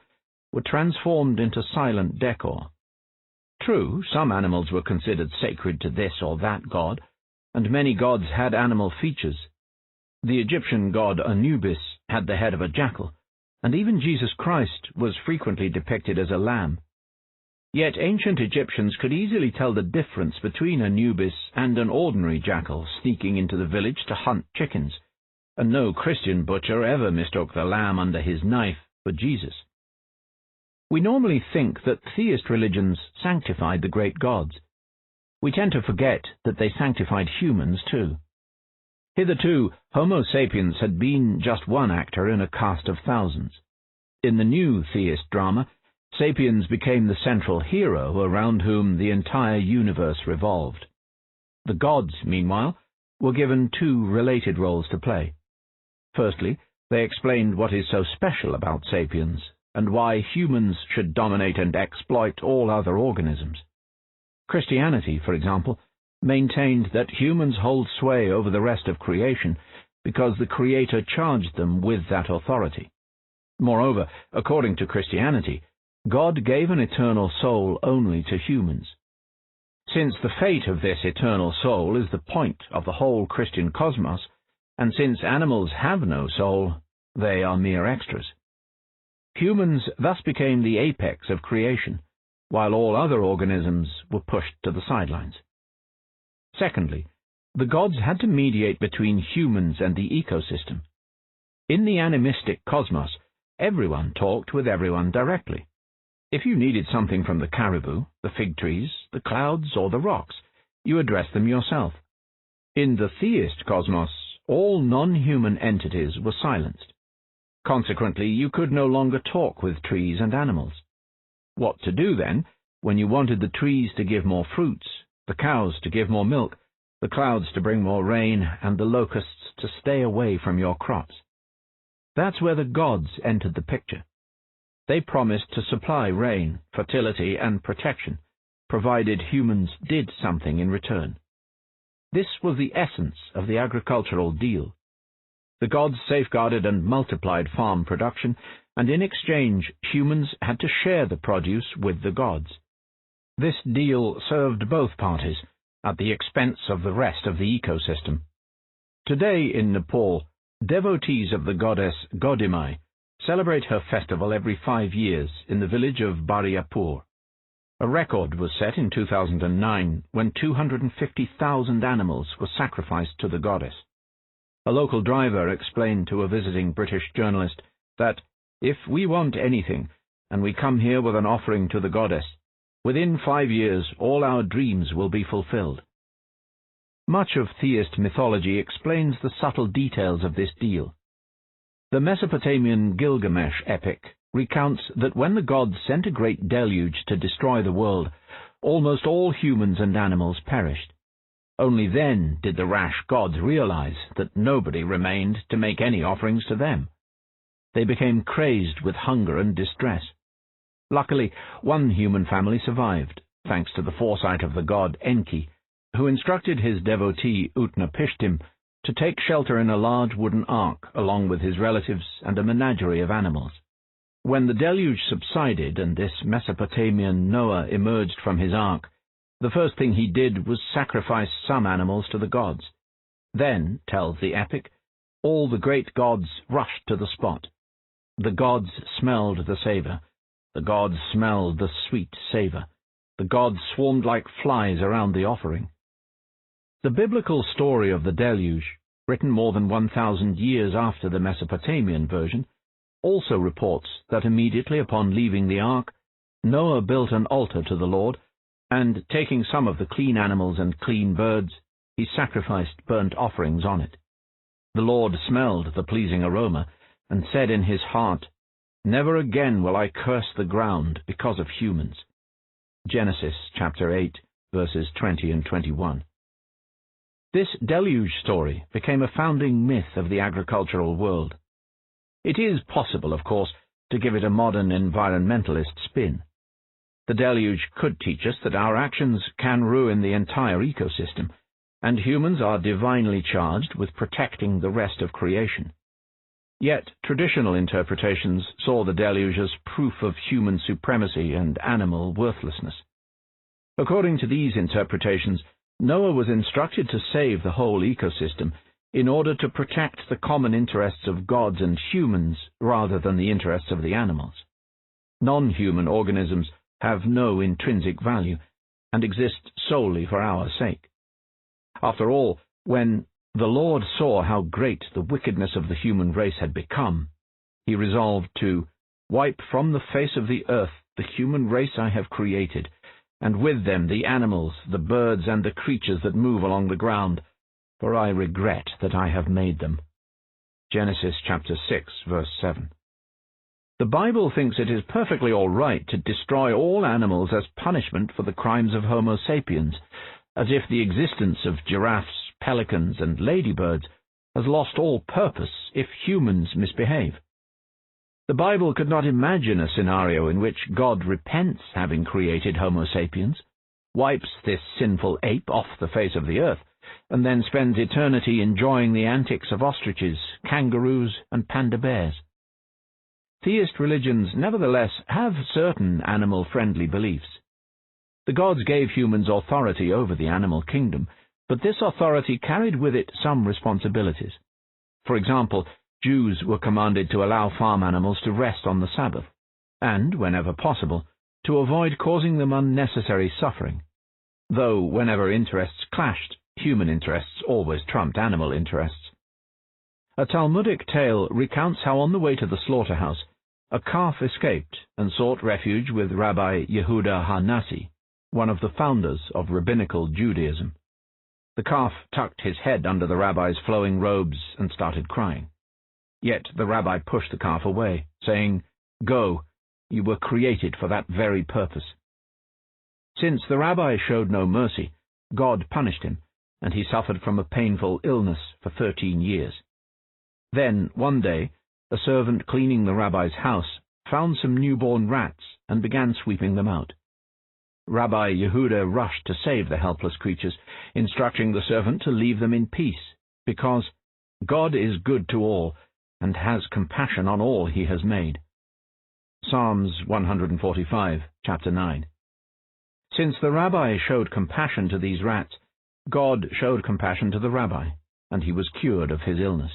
were transformed into silent decor. True, some animals were considered sacred to this or that god, and many gods had animal features. The Egyptian god Anubis had the head of a jackal, and even Jesus Christ was frequently depicted as a lamb. Yet ancient Egyptians could easily tell the difference between Anubis and an ordinary jackal sneaking into the village to hunt chickens, and no Christian butcher ever mistook the lamb under his knife for Jesus. We normally think that theist religions sanctified the great gods. We tend to forget that they sanctified humans too. Hitherto, Homo sapiens had been just one actor in a cast of thousands. In the new theist drama, sapiens became the central hero around whom the entire universe revolved. The gods, meanwhile, were given two related roles to play. Firstly, they explained what is so special about sapiens, and why humans should dominate and exploit all other organisms. Christianity, for example, maintained that humans hold sway over the rest of creation because the Creator charged them with that authority. Moreover, according to Christianity, God gave an eternal soul only to humans. Since the fate of this eternal soul is the point of the whole Christian cosmos, and since animals have no soul, they are mere extras. Humans thus became the apex of creation, while all other organisms were pushed to the sidelines. Secondly, the gods had to mediate between humans and the ecosystem. In the animistic cosmos, everyone talked with everyone directly. If you needed something from the caribou, the fig trees, the clouds, or the rocks, you addressed them yourself. In the theist cosmos, all non-human entities were silenced. Consequently, you could no longer talk with trees and animals. What to do, then, when you wanted the trees to give more fruits, the cows to give more milk, the clouds to bring more rain, and the locusts to stay away from your crops? That's where the gods entered the picture. They promised to supply rain, fertility, and protection, provided humans did something in return. This was the essence of the agricultural deal. The gods safeguarded and multiplied farm production, and in exchange humans had to share the produce with the gods. This deal served both parties, at the expense of the rest of the ecosystem. Today in Nepal, devotees of the goddess Godimai celebrate her festival every 5 years in the village of Bariapur. A record was set in 2009 when 250,000 animals were sacrificed to the goddess. A local driver explained to a visiting British journalist that, if we want anything, and we come here with an offering to the goddess, within 5 years all our dreams will be fulfilled. Much of theist mythology explains the subtle details of this deal. The Mesopotamian Gilgamesh epic recounts that when the gods sent a great deluge to destroy the world, almost all humans and animals perished. Only then did the rash gods realize that nobody remained to make any offerings to them. They became crazed with hunger and distress. Luckily, one human family survived, thanks to the foresight of the god Enki, who instructed his devotee Utnapishtim to take shelter in a large wooden ark along with his relatives and a menagerie of animals. When the deluge subsided and this Mesopotamian Noah emerged from his ark, the first thing he did was sacrifice some animals to the gods. Then, tells the epic, all the great gods rushed to the spot. The gods smelled the savor. The gods smelled the sweet savor. The gods swarmed like flies around the offering. The biblical story of the deluge, written more than 1,000 years after the Mesopotamian version, also reports that immediately upon leaving the ark, Noah built an altar to the Lord, and taking some of the clean animals and clean birds, he sacrificed burnt offerings on it. The Lord smelled the pleasing aroma, and said in his heart, "Never again will I curse the ground because of humans." Genesis chapter 8, verses 20 and 21. This deluge story became a founding myth of the agricultural world. It is possible, of course, to give it a modern environmentalist spin. The deluge could teach us that our actions can ruin the entire ecosystem, and humans are divinely charged with protecting the rest of creation. Yet traditional interpretations saw the deluge as proof of human supremacy and animal worthlessness. According to these interpretations, Noah was instructed to save the whole ecosystem in order to protect the common interests of gods and humans rather than the interests of the animals. Non-human organisms have no intrinsic value and exist solely for our sake. After all, when the Lord saw how great the wickedness of the human race had become, he resolved to wipe from the face of the earth the human race I have created, and with them the animals, the birds, and the creatures that move along the ground, for I regret that I have made them. Genesis chapter 6, verse 7. The Bible thinks it is perfectly all right to destroy all animals as punishment for the crimes of Homo sapiens, as if the existence of giraffes, pelicans, and ladybirds has lost all purpose if humans misbehave. The Bible could not imagine a scenario in which God repents having created Homo sapiens, wipes this sinful ape off the face of the earth, and then spends eternity enjoying the antics of ostriches, kangaroos, and panda bears. Theist religions nevertheless have certain animal-friendly beliefs. The gods gave humans authority over the animal kingdom, but this authority carried with it some responsibilities. For example, Jews were commanded to allow farm animals to rest on the Sabbath, and, whenever possible, to avoid causing them unnecessary suffering. Though, whenever interests clashed, human interests always trumped animal interests. A Talmudic tale recounts how on the way to the slaughterhouse, a calf escaped and sought refuge with Rabbi Yehuda HaNasi, one of the founders of rabbinical Judaism. The calf tucked his head under the rabbi's flowing robes and started crying. Yet the rabbi pushed the calf away, saying, "Go, you were created for that very purpose." Since the rabbi showed no mercy, God punished him, and he suffered from a painful illness for 13 years. Then, one day, a servant cleaning the rabbi's house found some newborn rats and began sweeping them out. Rabbi Yehuda rushed to save the helpless creatures, instructing the servant to leave them in peace, because God is good to all and has compassion on all he has made. Psalms 145, chapter 9. Since the rabbi showed compassion to these rats, God showed compassion to the rabbi, and he was cured of his illness.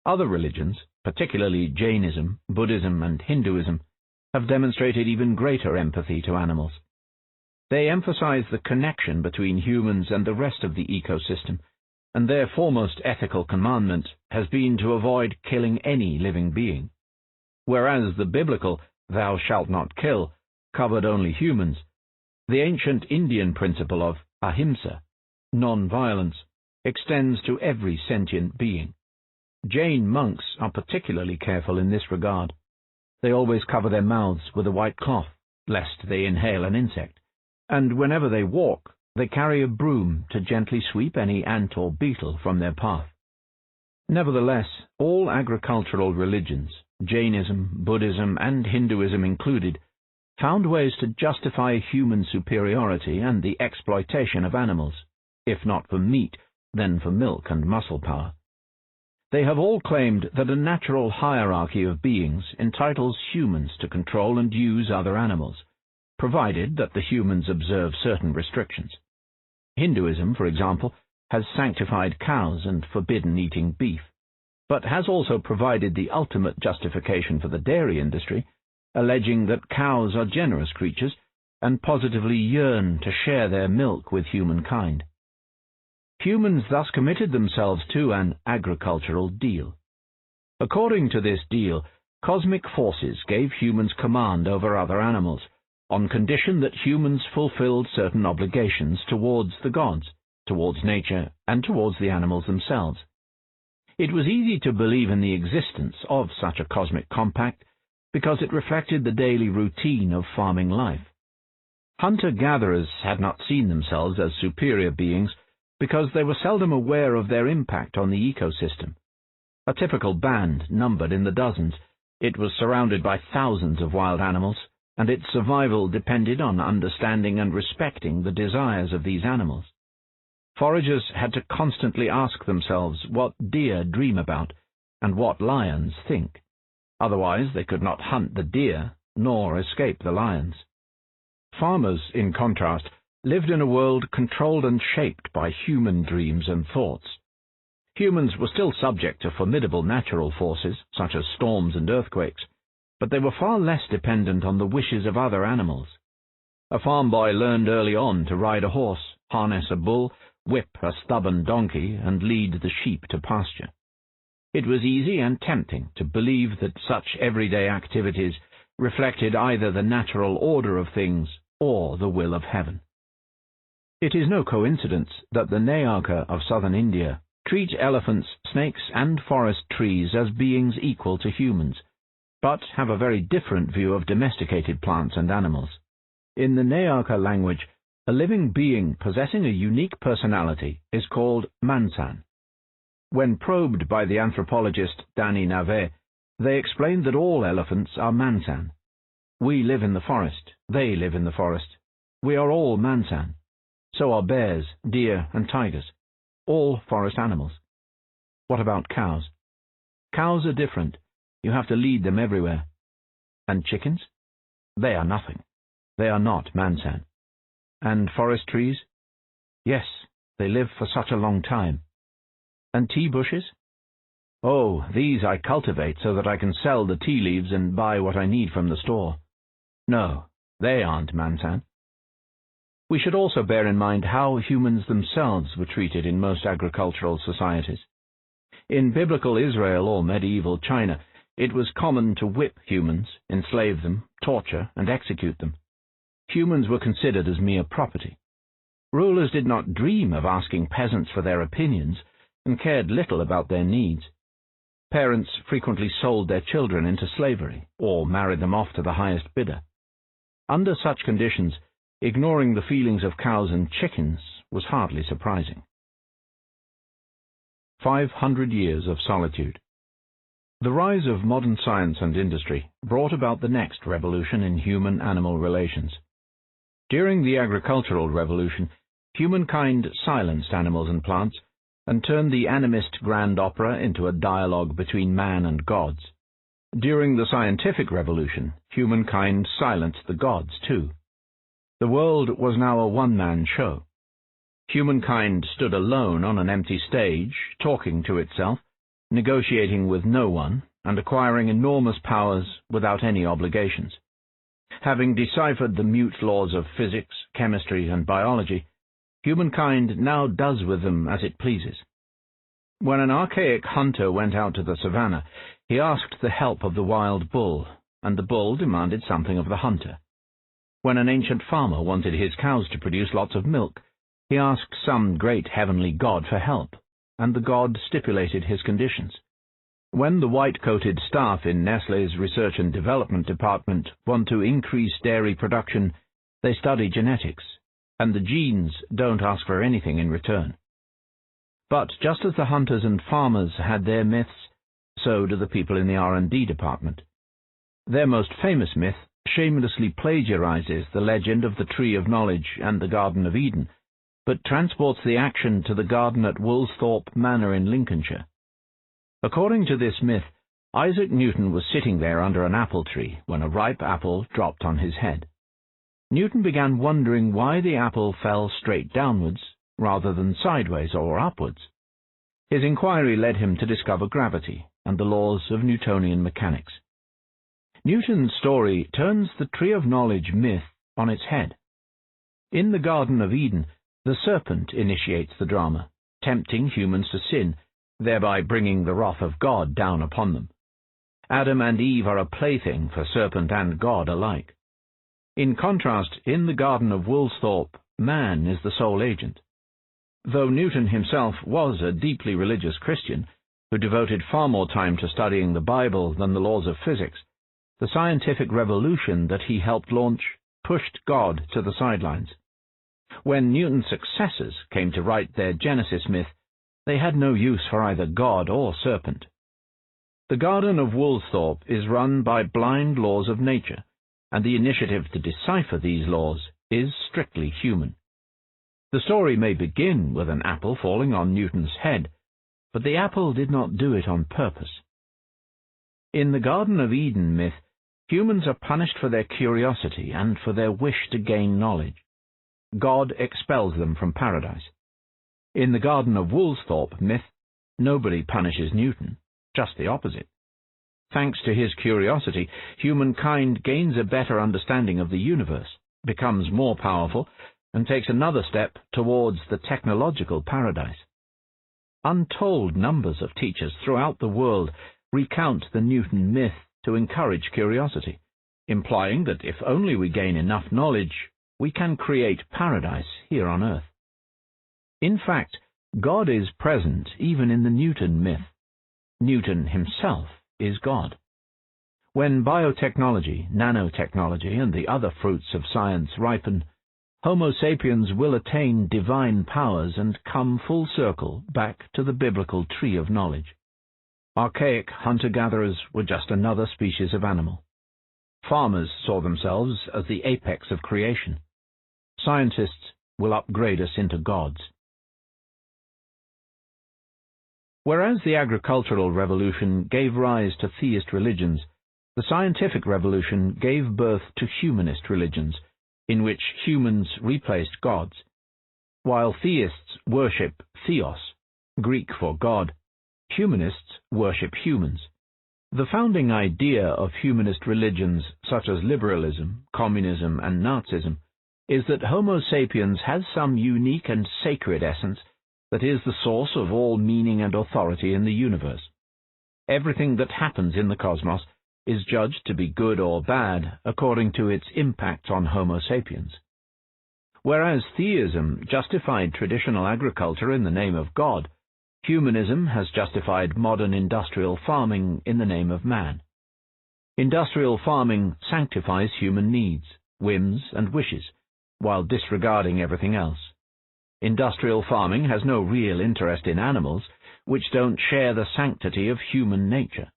Other religions, particularly Jainism, Buddhism, and Hinduism, have demonstrated even greater empathy to animals. They emphasize the connection between humans and the rest of the ecosystem, and their foremost ethical commandment has been to avoid killing any living being. Whereas the biblical "thou shalt not kill" covered only humans, the ancient Indian principle of ahimsa, non-violence, extends to every sentient being. Jain monks are particularly careful in this regard. They always cover their mouths with a white cloth, lest they inhale an insect, and whenever they walk, they carry a broom to gently sweep any ant or beetle from their path. Nevertheless, all agricultural religions, Jainism, Buddhism, and Hinduism included, found ways to justify human superiority and the exploitation of animals, if not for meat, than for milk and muscle power. They have all claimed that a natural hierarchy of beings entitles humans to control and use other animals, provided that the humans observe certain restrictions. Hinduism, for example, has sanctified cows and forbidden eating beef, but has also provided the ultimate justification for the dairy industry, alleging that cows are generous creatures and positively yearn to share their milk with humankind. Humans thus committed themselves to an agricultural deal. According to this deal, cosmic forces gave humans command over other animals, on condition that humans fulfilled certain obligations towards the gods, towards nature, and towards the animals themselves. It was easy to believe in the existence of such a cosmic compact because it reflected the daily routine of farming life. Hunter-gatherers had not seen themselves as superior beings because they were seldom aware of their impact on the ecosystem. A typical band numbered in the dozens. It was surrounded by thousands of wild animals, and its survival depended on understanding and respecting the desires of these animals. Foragers had to constantly ask themselves what deer dream about and what lions think. Otherwise they could not hunt the deer nor escape the lions. Farmers, in contrast, lived in a world controlled and shaped by human dreams and thoughts. Humans were still subject to formidable natural forces, such as storms and earthquakes, but they were far less dependent on the wishes of other animals. A farm boy learned early on to ride a horse, harness a bull, whip a stubborn donkey, and lead the sheep to pasture. It was easy and tempting to believe that such everyday activities reflected either the natural order of things or the will of heaven. It is no coincidence that the Nayaka of southern India treat elephants, snakes, and forest trees as beings equal to humans, but have a very different view of domesticated plants and animals. In the Nayaka language, a living being possessing a unique personality is called mansan. When probed by the anthropologist Danny Nave, they explained that all elephants are mansan. We live in the forest, they live in the forest. We are all mansan. So are bears, deer, and tigers, all forest animals. What about cows? Cows are different. You have to lead them everywhere. And chickens? They are nothing. They are not mansan. And forest trees? Yes, they live for such a long time. And tea bushes? Oh, these I cultivate so that I can sell the tea leaves and buy what I need from the store. No, they aren't mansan. We should also bear in mind how humans themselves were treated in most agricultural societies. In biblical Israel or medieval China, it was common to whip humans, enslave them, torture, and execute them. Humans were considered as mere property. Rulers did not dream of asking peasants for their opinions and cared little about their needs. Parents frequently sold their children into slavery or married them off to the highest bidder. Under such conditions, ignoring the feelings of cows and chickens was hardly surprising. 500 years of solitude. The rise of modern science and industry brought about the next revolution in human-animal relations. During the agricultural revolution, humankind silenced animals and plants and turned the animist grand opera into a dialogue between man and gods. During the scientific revolution, humankind silenced the gods too. The world was now a one-man show. Humankind stood alone on an empty stage, talking to itself, negotiating with no one, and acquiring enormous powers without any obligations. Having deciphered the mute laws of physics, chemistry, and biology, humankind now does with them as it pleases. When an archaic hunter went out to the savannah, he asked the help of the wild bull, and the bull demanded something of the hunter. When an ancient farmer wanted his cows to produce lots of milk, he asked some great heavenly god for help, and the god stipulated his conditions. When the white-coated staff in Nestlé's Research and Development Department want to increase dairy production, they study genetics, and the genes don't ask for anything in return. But just as the hunters and farmers had their myths, so do the people in the R&D department. Their most famous myth shamelessly plagiarizes the legend of the Tree of Knowledge and the Garden of Eden, but transports the action to the garden at Woolsthorpe Manor in Lincolnshire. According to this myth, Isaac Newton was sitting there under an apple tree when a ripe apple dropped on his head. Newton began wondering why the apple fell straight downwards rather than sideways or upwards. His inquiry led him to discover gravity and the laws of Newtonian mechanics. Newton's story turns the tree of knowledge myth on its head. In the Garden of Eden, the serpent initiates the drama, tempting humans to sin, thereby bringing the wrath of God down upon them. Adam and Eve are a plaything for serpent and God alike. In contrast, in the Garden of Woolsthorpe, man is the sole agent. Though Newton himself was a deeply religious Christian, who devoted far more time to studying the Bible than the laws of physics, the scientific revolution that he helped launch pushed God to the sidelines. When Newton's successors came to write their Genesis myth, they had no use for either God or serpent. The Garden of Woolsthorpe is run by blind laws of nature, and the initiative to decipher these laws is strictly human. The story may begin with an apple falling on Newton's head, but the apple did not do it on purpose. In the Garden of Eden myth, humans are punished for their curiosity and for their wish to gain knowledge. God expels them from paradise. In the Garden of Woolsthorpe myth, nobody punishes Newton, just the opposite. Thanks to his curiosity, humankind gains a better understanding of the universe, becomes more powerful, and takes another step towards the technological paradise. Untold numbers of teachers throughout the world recount the Newton myth to encourage curiosity, implying that if only we gain enough knowledge, we can create paradise here on earth. In fact, God is present even in the Newton myth. Newton himself is God. When biotechnology, nanotechnology, and the other fruits of science ripen, Homo sapiens will attain divine powers and come full circle back to the biblical tree of knowledge. Archaic hunter-gatherers were just another species of animal. Farmers saw themselves as the apex of creation. Scientists will upgrade us into gods. Whereas the agricultural revolution gave rise to theist religions, the scientific revolution gave birth to humanist religions, in which humans replaced gods. While theists worship theos, Greek for God, humanists worship humans. The founding idea of humanist religions such as liberalism, communism, and Nazism is that Homo sapiens has some unique and sacred essence that is the source of all meaning and authority in the universe. Everything that happens in the cosmos is judged to be good or bad according to its impact on Homo sapiens. Whereas theism justified traditional agriculture in the name of God, humanism has justified modern industrial farming in the name of man. Industrial farming sanctifies human needs, whims, and wishes, while disregarding everything else. Industrial farming has no real interest in animals, which don't share the sanctity of human nature.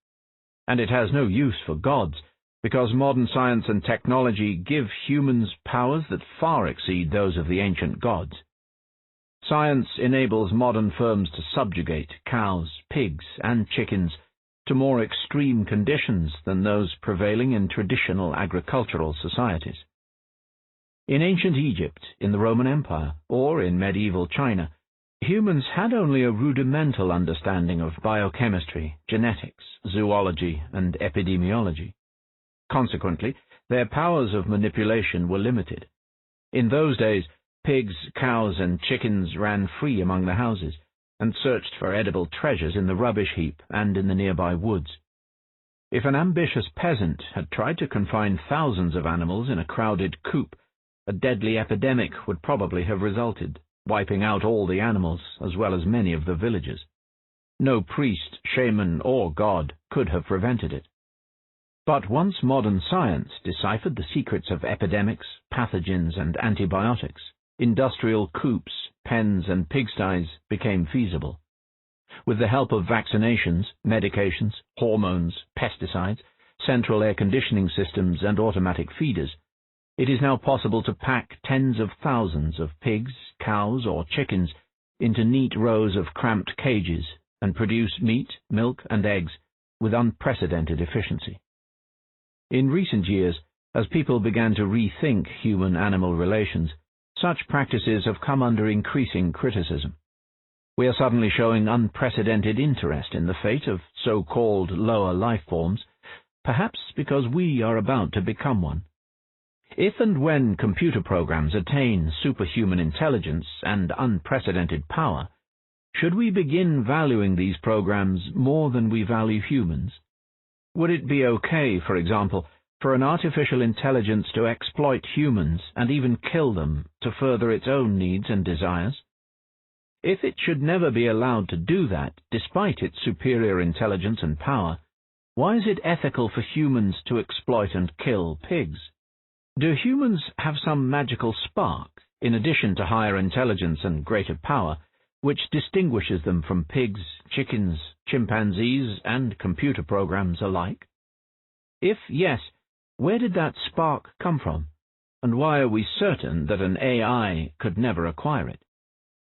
And it has no use for gods, because modern science and technology give humans powers that far exceed those of the ancient gods. Science enables modern firms to subjugate cows, pigs, and chickens to more extreme conditions than those prevailing in traditional agricultural societies. In ancient Egypt, in the Roman Empire, or in medieval China, humans had only a rudimental understanding of biochemistry, genetics, zoology, and epidemiology. Consequently, their powers of manipulation were limited. In those days, pigs, cows, and chickens ran free among the houses, and searched for edible treasures in the rubbish heap and in the nearby woods. If an ambitious peasant had tried to confine thousands of animals in a crowded coop, a deadly epidemic would probably have resulted, wiping out all the animals as well as many of the villagers. No priest, shaman, or god could have prevented it. But once modern science deciphered the secrets of epidemics, pathogens, and antibiotics, industrial coops, pens, and pigsties became feasible. With the help of vaccinations, medications, hormones, pesticides, central air conditioning systems, and automatic feeders, It is now possible to pack tens of thousands of pigs, cows, or chickens into neat rows of cramped cages and produce meat, milk, and eggs with unprecedented efficiency. In recent years, as people began to rethink human-animal relations, such practices have come under increasing criticism. We are suddenly showing unprecedented interest in the fate of so-called lower life forms, perhaps because we are about to become one. If and when computer programs attain superhuman intelligence and unprecedented power, should we begin valuing these programs more than we value humans? Would it be okay, for example, for an artificial intelligence to exploit humans and even kill them to further its own needs and desires? If it should never be allowed to do that, despite its superior intelligence and power, why is it ethical for humans to exploit and kill pigs? Do humans have some magical spark, in addition to higher intelligence and greater power, which distinguishes them from pigs, chickens, chimpanzees, and computer programs alike? If yes, where did that spark come from, and why are we certain that an AI could never acquire it?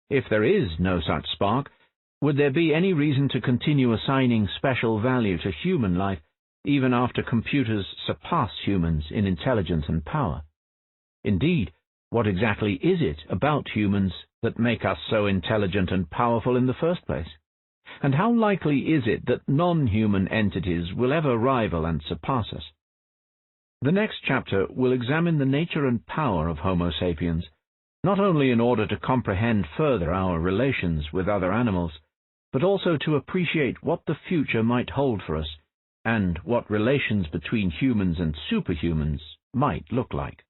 If there is no such spark, would there be any reason to continue assigning special value to human life even after computers surpass humans in intelligence and power? Indeed, what exactly is it about humans that make us so intelligent and powerful in the first place? And how likely is it that non-human entities will ever rival and surpass us? The next chapter will examine the nature and power of Homo sapiens, not only in order to comprehend further our relations with other animals, but also to appreciate what the future might hold for us, and what relations between humans and superhumans might look like.